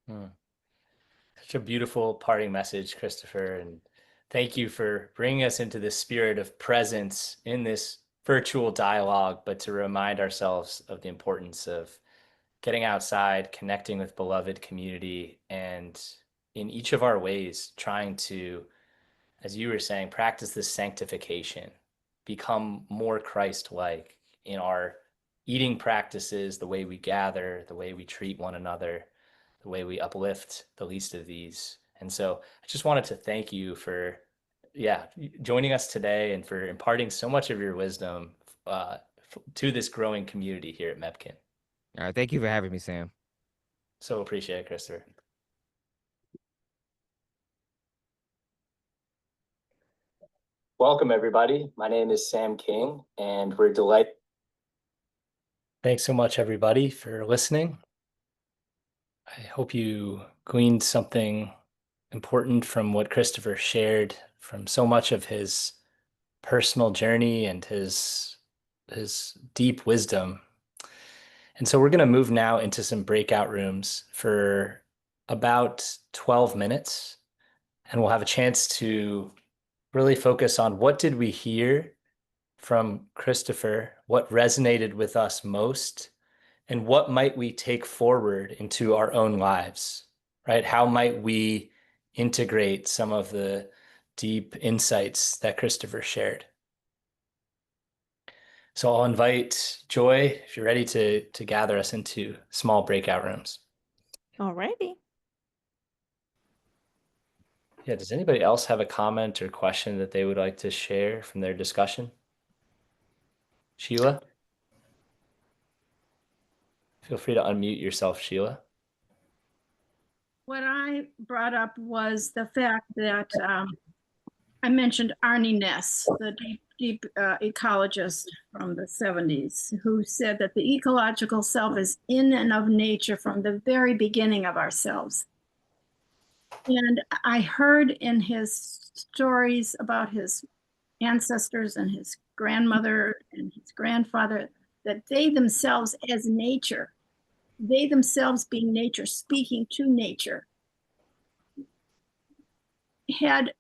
Speaker 2: Such a beautiful parting message, Christopher. And thank you for bringing us into this spirit of presence in this virtual dialogue, but to remind ourselves of the importance of getting outside, connecting with beloved community, and in each of our ways, trying to, as you were saying, practice this sanctification, become more Christ-like in our eating practices, the way we gather, the way we treat one another, the way we uplift the least of these. And so I just wanted to thank you for, joining us today and for imparting so much of your wisdom to this growing community here at Mepkin.
Speaker 6: All right. Thank you for having me, Sam.
Speaker 2: So appreciate it, Christopher. Welcome, everybody. My name is Sam King, and we're delighted. Thanks so much, everybody, for listening. I hope you gleaned something important from what Christopher shared, from so much of his personal journey and his deep wisdom. And so we're going to move now into some breakout rooms for about 12 minutes, and we'll have a chance to really focus on what did we hear from Christopher, what resonated with us most, and what might we take forward into our own lives, right? How might we integrate some of the deep insights that Christopher shared? So I'll invite Joy, if you're ready to gather us into small breakout rooms.
Speaker 3: All righty.
Speaker 2: Yeah, does anybody else have a comment or question that they would like to share from their discussion? Sheila? Feel free to unmute yourself, Sheila.
Speaker 4: What I brought up was the fact that I mentioned Arnie Ness, the deep ecologist from the 70s, who said that the ecological self is in and of nature from the very beginning of ourselves. And I heard in his stories about his ancestors and his grandmother and his grandfather that they themselves as nature, they themselves being nature, speaking to nature, had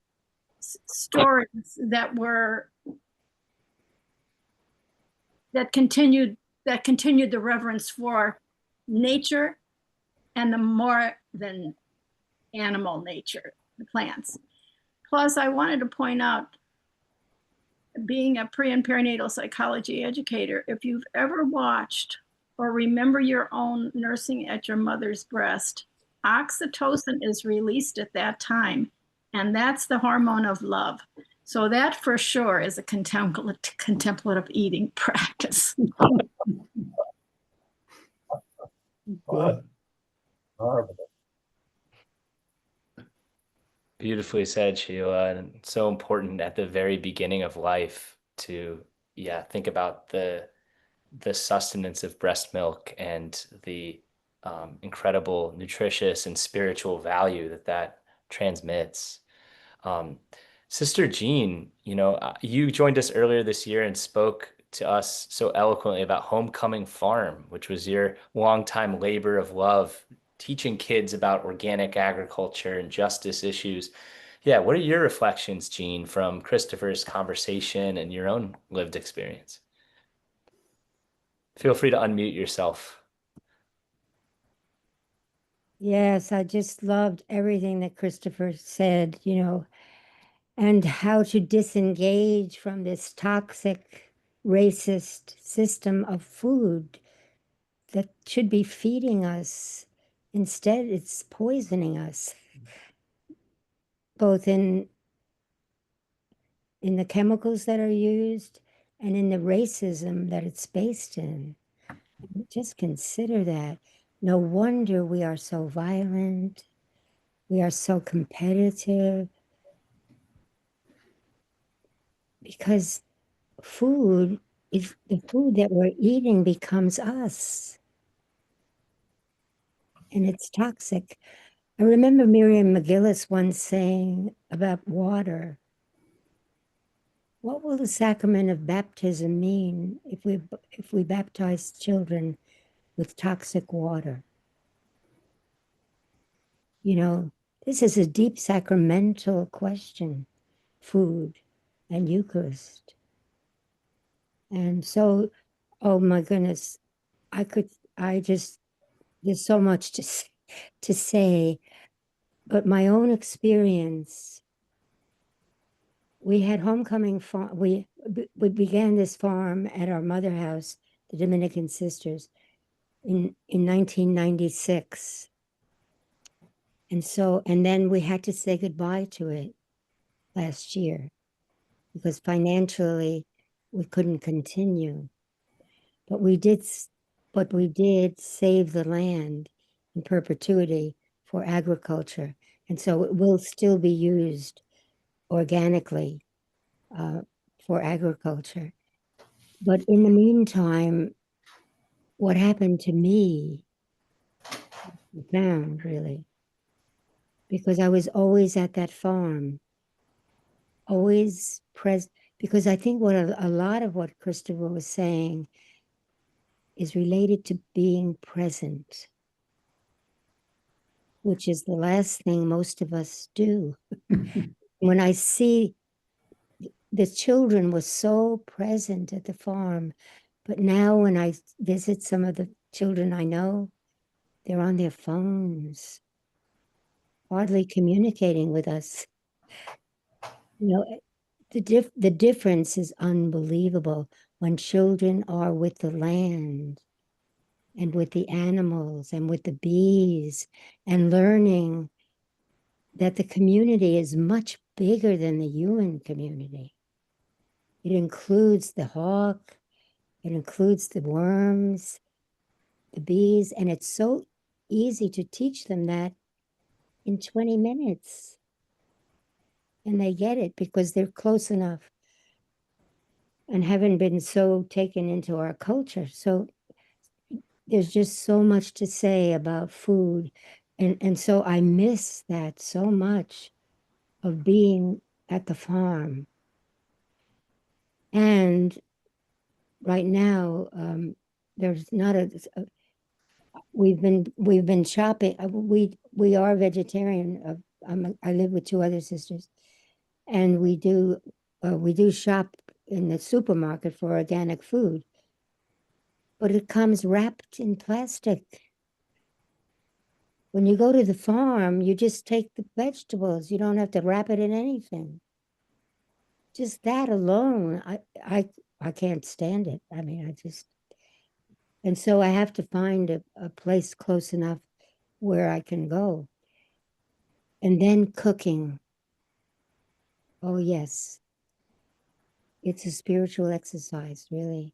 Speaker 4: stories that continued the reverence for nature and the more than animal nature, the plants. Plus, I wanted to point out, being a pre and perinatal psychology educator, if you've ever watched or remember your own nursing at your mother's breast, oxytocin is released at that time, and that's the hormone of love. So that for sure is a contemplative eating practice.
Speaker 2: Beautifully said, Sheila, and so important at the very beginning of life to, think about the sustenance of breast milk and the incredible nutritious and spiritual value that transmits. Sister Jean, you joined us earlier this year and spoke to us so eloquently about Homecoming Farm, which was your longtime labor of love, teaching kids about organic agriculture and justice issues. Yeah, what are your reflections, Jean, from Christopher's conversation and your own lived experience? Feel free to unmute yourself.
Speaker 7: Yes, I just loved everything that Christopher said, and how to disengage from this toxic, racist system of food that should be feeding us. Instead, it's poisoning us, both in the chemicals that are used and in the racism that it's based in. Just consider that. No wonder we are so violent. We are so competitive. Because food, is the food that we're eating becomes us. And it's toxic. I remember Miriam McGillis once saying about water, what will the sacrament of baptism mean if we baptize children with toxic water? This is a deep sacramental question, food and Eucharist. And so, oh my goodness, there's so much to say, but my own experience, we had Homecoming Farm, we began this farm at our mother house, the Dominican Sisters, in 1996. And then we had to say goodbye to it last year because financially we couldn't continue. But but we did save the land in perpetuity for agriculture. And so it will still be used organically for agriculture. But in the meantime, what happened to me, profound really, because I was always at that farm, always present, because I think what a lot of what Christopher was saying is related to being present, which is the last thing most of us do. When I see the children were so present at the farm, but now when I visit some of the children I know, they're on their phones, hardly communicating with us. You know, the difference is unbelievable when children are with the land and with the animals and with the bees and learning that the community is much bigger than the human community. It includes the hawk, it includes the worms, the bees, and it's so easy to teach them that in 20 minutes. And they get it because they're close enough and haven't been so taken into our culture. So there's just so much to say about food. And so I miss that so much of being at the farm. And right now, there's not we've been shopping. We are vegetarian. I live with two other sisters, and we do shop in the supermarket for organic food, but it comes wrapped in plastic. When you go to the farm, you just take the vegetables. You don't have to wrap it in anything. Just that alone, I can't stand it. I mean, and so I have to find a place close enough where I can go. And then cooking. Oh, yes. It's a spiritual exercise, really.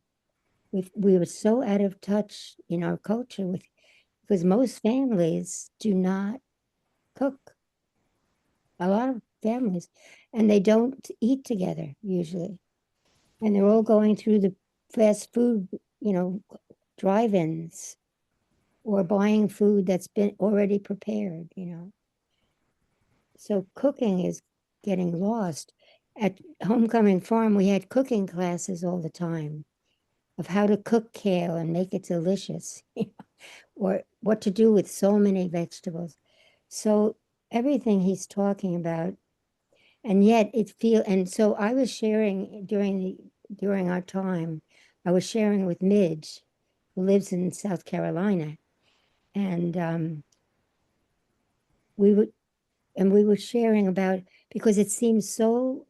Speaker 7: We were so out of touch in our culture because most families do not cook. A lot of families, and they don't eat together usually. And they're all going through the fast food, drive-ins or buying food that's been already prepared, So cooking is getting lost. At Homecoming Farm, we had cooking classes all the time of how to cook kale and make it delicious, or what to do with so many vegetables. So everything he's talking about, and yet and so I was sharing during our time, I was sharing with Midge, who lives in South Carolina, and we were sharing about, because it seems so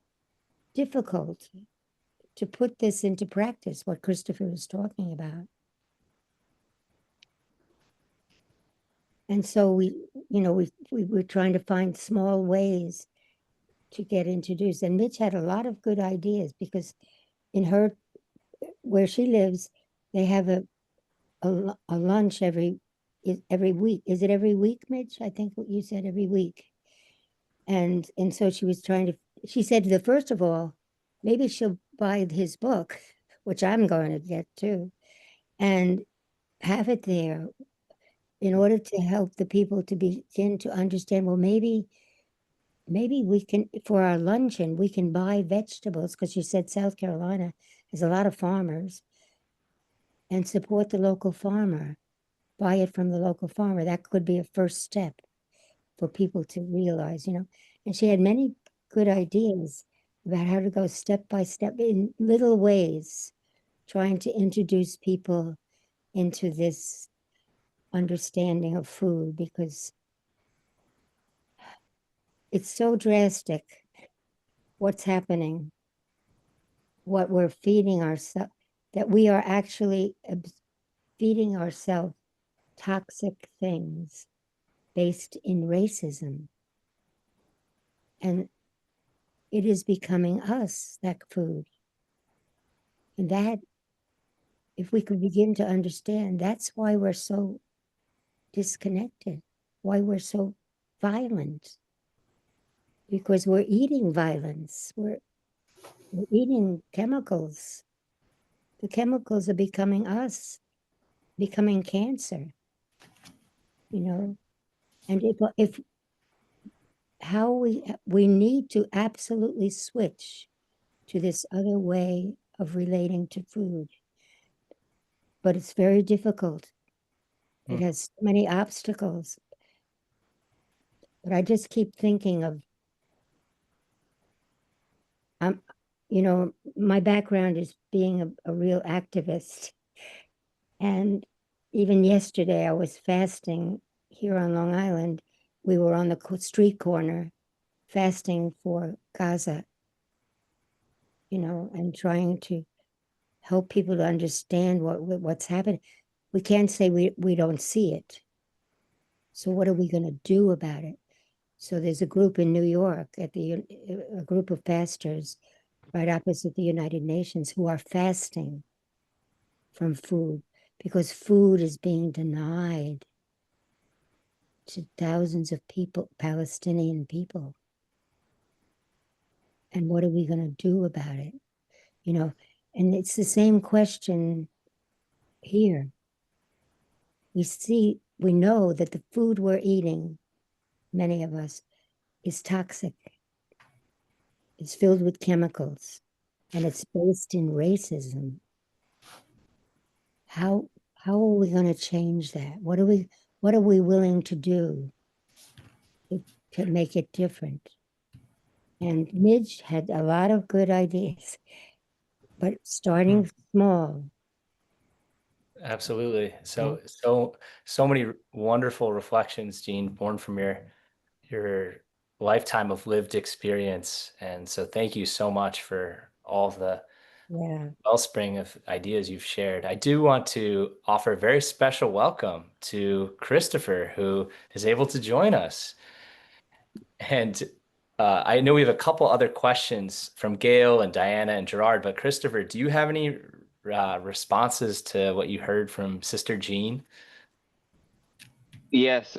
Speaker 7: difficult to put this into practice, what Christopher was talking about. And so we were trying to find small ways to get introduced. And Mitch had a lot of good ideas, because where she lives, they have a lunch every week. Is it every week, Mitch? I think what you said, every week. And so she said that first of all, maybe she'll buy his book, which I'm going to get too, and have it there in order to help the people to begin to understand, well, maybe we can, for our luncheon, we can buy vegetables, because you said South Carolina has a lot of farmers, and support the local farmer, buy it from the local farmer. That could be a first step for people to realize, and she had many good ideas about how to go step by step in little ways, trying to introduce people into this understanding of food, because it's so drastic what's happening, what we're feeding ourselves, that we are actually feeding ourselves toxic things based in racism. And it is becoming us, that food. And that if we could begin to understand, that's why we're so disconnected, why we're so violent, because we're eating violence. We're eating chemicals. The chemicals are becoming us, becoming cancer, you know. And if how we need to absolutely switch to this other way of relating to food, but it's very difficult. It has so many obstacles. But I just keep thinking of, you know, my background is being a real activist. And even yesterday, I was fasting here on Long Island. We were on the street corner fasting for Gaza, you know, and trying to help people to understand what's happening. We can't say we don't see it. So what are we going to do about it? So there's a group in New York a group of pastors right opposite the United Nations who are fasting from food because food is being denied to thousands of people, Palestinian people. And what are we going to do about it? You know, and it's the same question here. We know that the food we're eating, many of us, is toxic. It's filled with chemicals, and it's based in racism. How are we going to change that? What are we willing to do to make it different? And Midge had a lot of good ideas, but starting small.
Speaker 2: Absolutely. So many wonderful reflections, Jean, born from your lifetime of lived experience. And so thank you so much for all the wellspring of ideas you've shared. I do want to offer a very special welcome to Christopher, who is able to join us. And I know we have a couple other questions from Gail and Diana and Gerard, but Christopher, do you have any responses to what you heard from Sister Jean?
Speaker 6: Yes.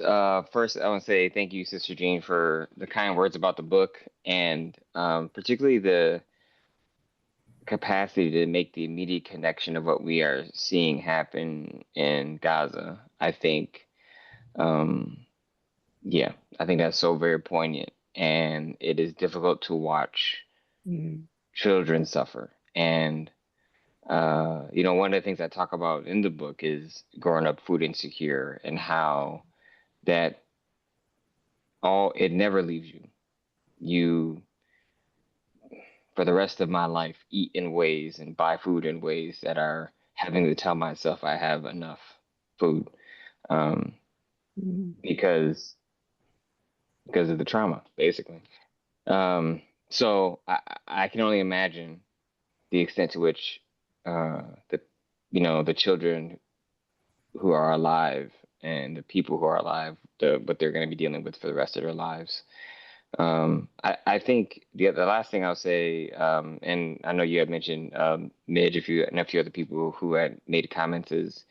Speaker 6: First, I want to say thank you, Sister Jean, for the kind words about the book, and particularly the capacity to make the immediate connection of what we are seeing happen in Gaza. I think, yeah, I think that's so very poignant, and it is difficult to watch children suffer. And you know, one of the things I talk about in the book is growing up food insecure and how that it never leaves you. You, for the rest of my life, eat in ways and buy food in ways that are having to tell myself I have enough food, because of the trauma, basically. So I can only imagine the extent to which the children who are alive and the people who are alive, what they're going to be dealing with for the rest of their lives. I think the last thing I'll say, and I know you had mentioned Midge, and a few other people who had made comments, is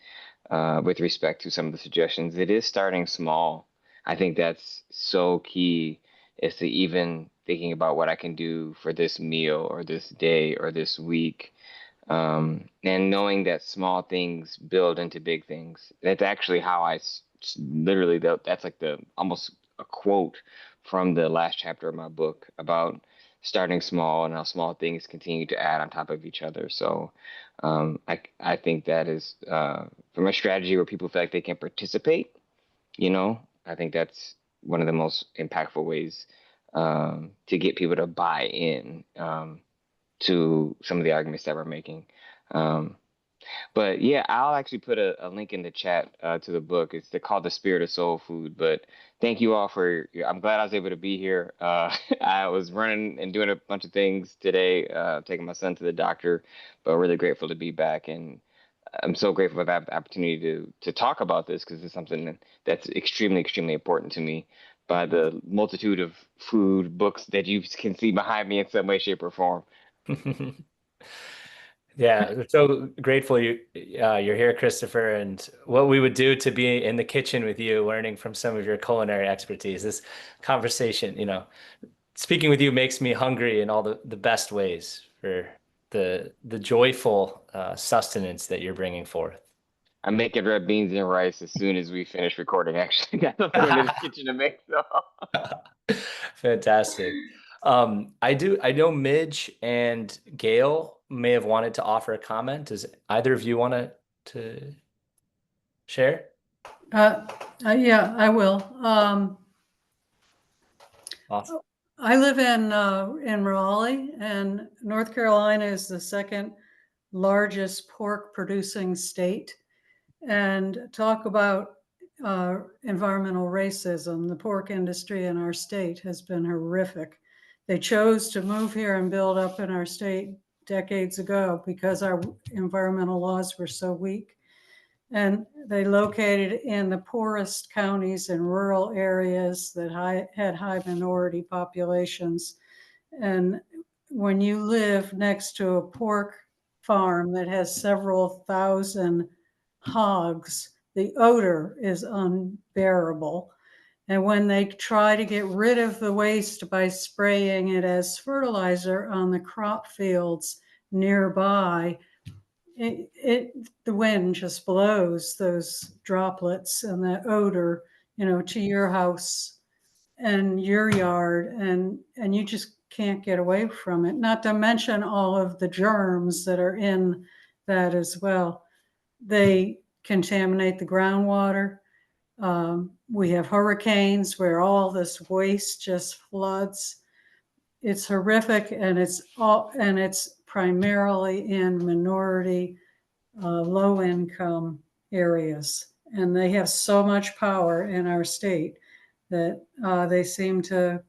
Speaker 6: with respect to some of the suggestions, it is starting small. I think that's so key, is to even thinking about what I can do for this meal or this day or this week. And knowing that small things build into big things. That's actually how literally, that's like almost a quote from the last chapter of my book about starting small and how small things continue to add on top of each other. So I think that is from a strategy where people feel like they can participate, you know, I think that's one of the most impactful ways to get people to buy in to some of the arguments that we're making. But yeah, I'll actually put a link in the chat to the book. It's called The Spirit of Soul Food. But thank you all I'm glad I was able to be here. I was running and doing a bunch of things today, taking my son to the doctor, but really grateful to be back. And I'm so grateful for that opportunity to talk about this, because it's something that's extremely, extremely important to me, by the multitude of food books that you can see behind me in some way, shape, or form.
Speaker 2: Yeah, we're so grateful you're here, Christopher, and what we would do to be in the kitchen with you, learning from some of your culinary expertise. This conversation, speaking with you makes me hungry in all the best ways for the joyful sustenance that you're bringing forth.
Speaker 6: I'm making red beans and rice as soon as we finish recording. Actually, got to go into the kitchen to make them.
Speaker 2: Fantastic. I know Midge and Gail may have wanted to offer a comment. Does either of you want to share?
Speaker 8: Yeah, I will.
Speaker 2: Awesome.
Speaker 8: I live in Raleigh, and North Carolina is the second largest pork producing state. And talk about environmental racism. The pork industry in our state has been horrific. They chose to move here and build up in our state decades ago because our environmental laws were so weak. And they located in the poorest counties in rural areas that had high minority populations. And when you live next to a pork farm that has several thousand hogs, the odor is unbearable. And when they try to get rid of the waste by spraying it as fertilizer on the crop fields nearby, the wind just blows those droplets and that odor, to your house and your yard, and you just can't get away from it. Not to mention all of the germs that are in that as well. They contaminate the groundwater. We have hurricanes where all this waste just floods. It's horrific, and it's primarily in minority, low-income areas, and they have so much power in our state that they seem to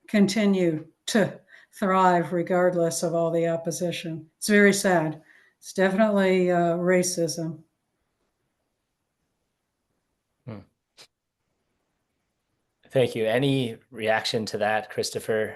Speaker 8: continue to thrive regardless of all the opposition. It's very sad. It's definitely racism.
Speaker 2: Thank you. Any reaction to that, Christopher?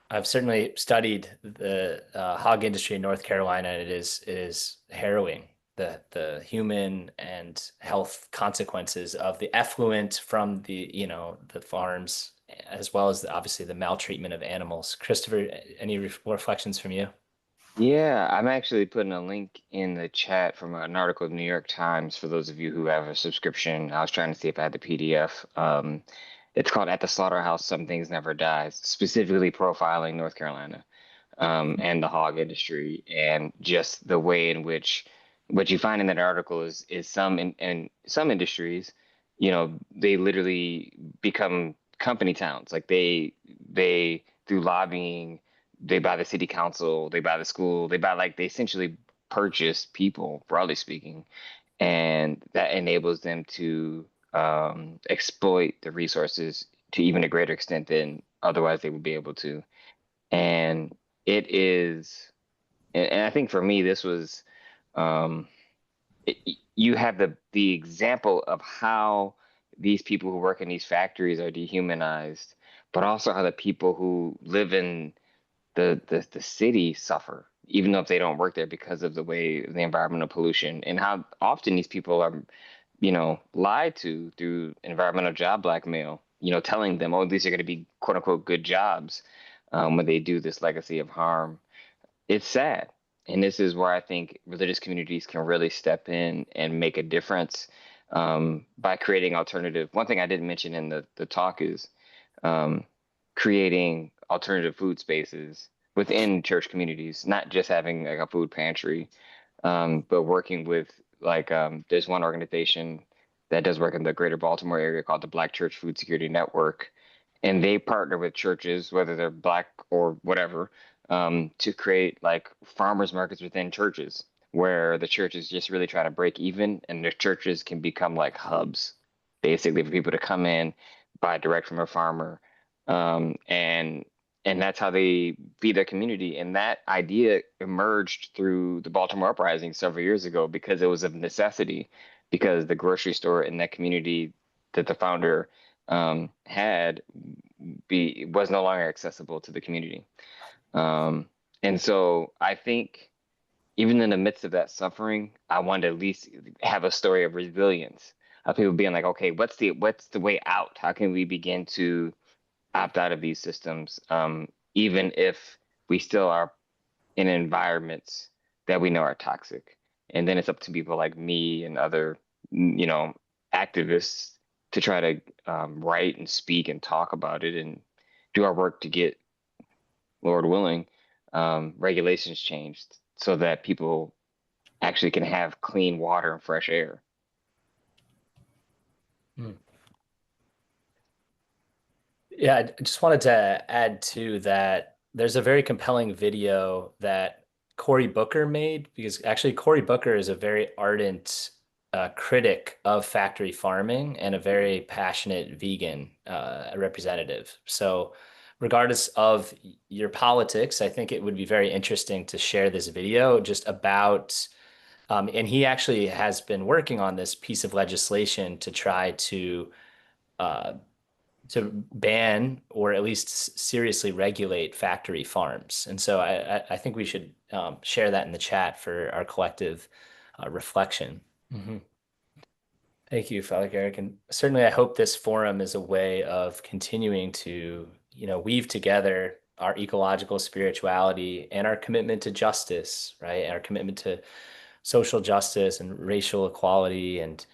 Speaker 2: I've certainly studied the hog industry in North Carolina, and it is harrowing, the human and health consequences of the effluent from the farms, as well as obviously the maltreatment of animals. Christopher, any reflections from you?
Speaker 6: Yeah, I'm actually putting a link in the chat from an article in the New York Times for those of you who have a subscription. I was trying to see if I had the PDF. It's called "At the Slaughterhouse, Some Things Never Die," specifically profiling North Carolina and the hog industry, and just the way in which what you find in that article is in some industries, they literally become company towns. Like they through lobbying, they buy the city council, they buy the school, they essentially purchase people, broadly speaking, and that enables them to exploit the resources to even a greater extent than otherwise they would be able to. And it is, and I think for me, this was, you have the example of how these people who work in these factories are dehumanized, but also how the people who live in the city suffer, even though if they don't work there because of the way the environmental pollution, and how often these people are, lied to through environmental job blackmail, telling them, oh, these are going to be quote unquote good jobs, when they do this legacy of harm. It's sad. And this is where I think religious communities can really step in and make a difference, by creating alternative. One thing I didn't mention in the talk is creating alternative food spaces within church communities, not just having like a food pantry, but working with there's one organization that does work in the greater Baltimore area called the Black Church Food Security Network. And they partner with churches, whether they're Black or whatever, to create like farmers markets within churches where the churches just really try to break even, and the churches can become like hubs, basically, for people to come in, buy direct from a farmer, and that's how they feed their community. And that idea emerged through the Baltimore Uprising several years ago because it was of necessity, because the grocery store in that community that the founder was no longer accessible to the community.
Speaker 9: And so I think even in the midst of that suffering, I wanted to at least have a story of resilience, of people being like, okay, what's the way out? How can we begin to opt out of these systems, even if we still are in environments that we know are toxic? And then it's up to people like me and other, activists to try to write and speak and talk about it and do our work to get, Lord willing, regulations changed so that people actually can have clean water and fresh air.
Speaker 2: Yeah, I just wanted to add to that. There's a very compelling video that Cory Booker made, because actually Cory Booker is a very ardent critic of factory farming and a very passionate vegan representative. So regardless of your politics, I think it would be very interesting to share this video just about, and he actually has been working on this piece of legislation to try uh, to ban or at least seriously regulate factory farms. And so I think we should share that in the chat for our collective reflection. Thank you, Father Garrick. And certainly I hope this forum is a way of continuing to, weave together our ecological spirituality and our commitment to justice, right? And our commitment to social justice and racial equality. And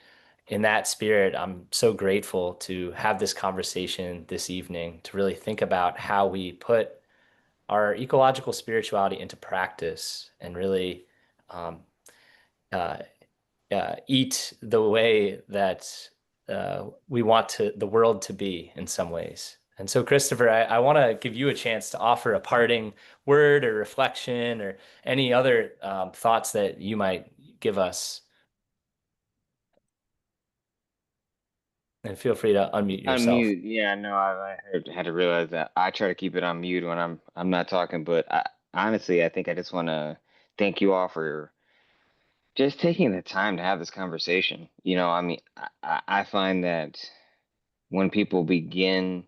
Speaker 2: in that spirit, I'm so grateful to have this conversation this evening, to really think about how we put our ecological spirituality into practice and really um, uh, eat the way that we want the world to be in some ways. And so, Christopher, I want to give you a chance to offer a parting word or reflection or any other thoughts that you might give us. And feel free to unmute yourself.
Speaker 9: Unmute, yeah, no, I had to realize that. I try to keep it on mute when I'm not talking, but honestly, I think I just want to thank you all for just taking the time to have this conversation. I mean, I find that when people begin,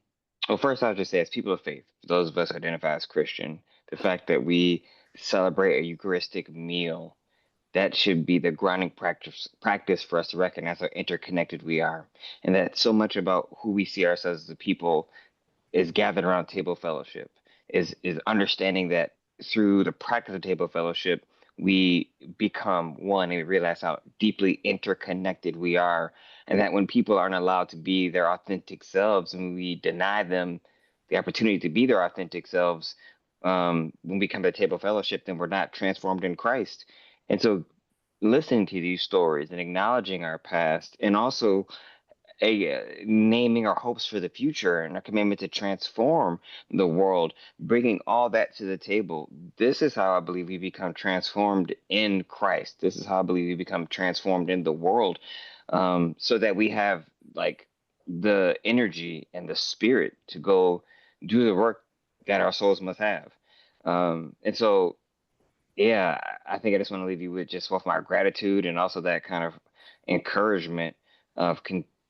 Speaker 9: well, first I'll just say, as people of faith, those of us who identify as Christian, the fact that we celebrate a Eucharistic meal, that should be the grounding practice for us to recognize how interconnected we are, and that so much about who we see ourselves as a people is gathered around table fellowship, is understanding that through the practice of table fellowship we become one and we realize how deeply interconnected we are, and that when people aren't allowed to be their authentic selves and we deny them the opportunity to be their authentic selves, when we come to table fellowship, then we're not transformed in Christ. And so listening to these stories and acknowledging our past, and also naming our hopes for the future and our commitment to transform the world, bringing all that to the table. This is how I believe we become transformed in Christ. This is how I believe we become transformed in the world, so that we have like the energy and the spirit to go do the work that our souls must have. And so, yeah, I think I just want to leave you with just with my gratitude and also that kind of encouragement of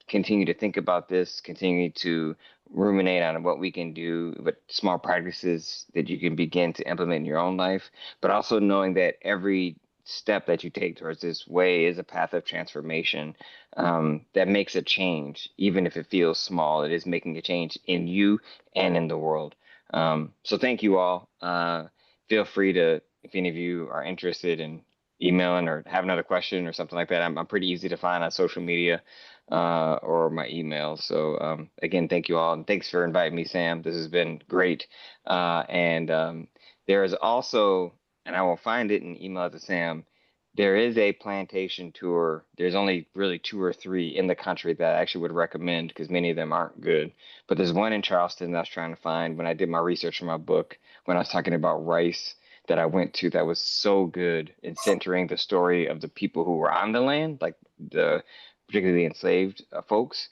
Speaker 9: continue to think about this, continue to ruminate on what we can do, but small practices that you can begin to implement in your own life, but also knowing that every step that you take towards this way is a path of transformation, that makes a change, even if it feels small. It is making a change in you and in the world. So thank you all. Feel free to, if any of you are interested in emailing or have another question or something like that, I'm pretty easy to find on social media or my email. So again, thank you all, and thanks for inviting me, Sam. This has been great. And there is also, and I will find it and email it to Sam, there is a plantation tour. There's only really 2 or 3 in the country that I actually would recommend, because many of them aren't good. But there's one in Charleston that I was trying to find when I did my research for my book, when I was talking about rice, that I went to, that was so good in centering the story of the people who were on the land, like the particularly enslaved folks,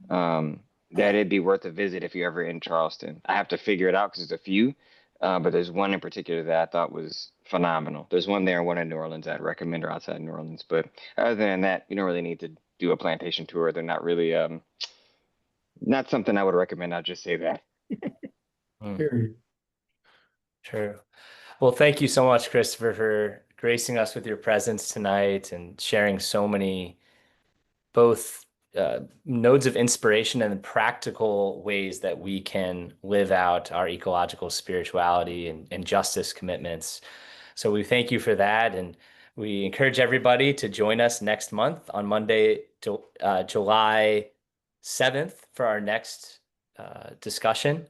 Speaker 9: that it'd be worth a visit if you're ever in Charleston. I have to figure it out because there's a few, but there's one in particular that I thought was phenomenal. There's one there and one in New Orleans I'd recommend, or outside New Orleans. But other than that, you don't really need to do a plantation tour. They're not really, not something I would recommend. I'll just say that.
Speaker 2: True. Well, thank you so much, Christopher, for gracing us with your presence tonight and sharing so many both nodes of inspiration and practical ways that we can live out our ecological spirituality and justice commitments. So we thank you for that. And we encourage everybody to join us next month on Monday, July 7th for our next discussion.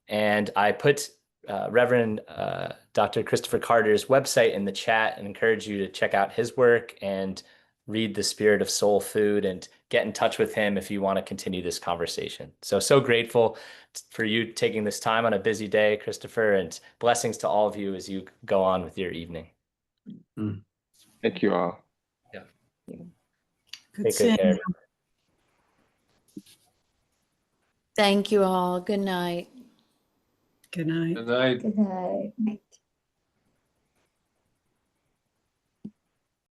Speaker 2: And I put Reverend Dr. Christopher Carter's website in the chat and encourage you to check out his work and read The Spirit of Soul Food and get in touch with him if you want to continue this conversation. So grateful for you taking this time on a busy day, Christopher, and blessings to all of you as you go on with your evening.
Speaker 9: Thank you all.
Speaker 2: Yeah.
Speaker 8: Good
Speaker 2: Take
Speaker 8: seeing
Speaker 2: good care.
Speaker 8: you.
Speaker 5: Thank you all. Good night.
Speaker 8: Good night.
Speaker 10: Good night.
Speaker 7: Good night.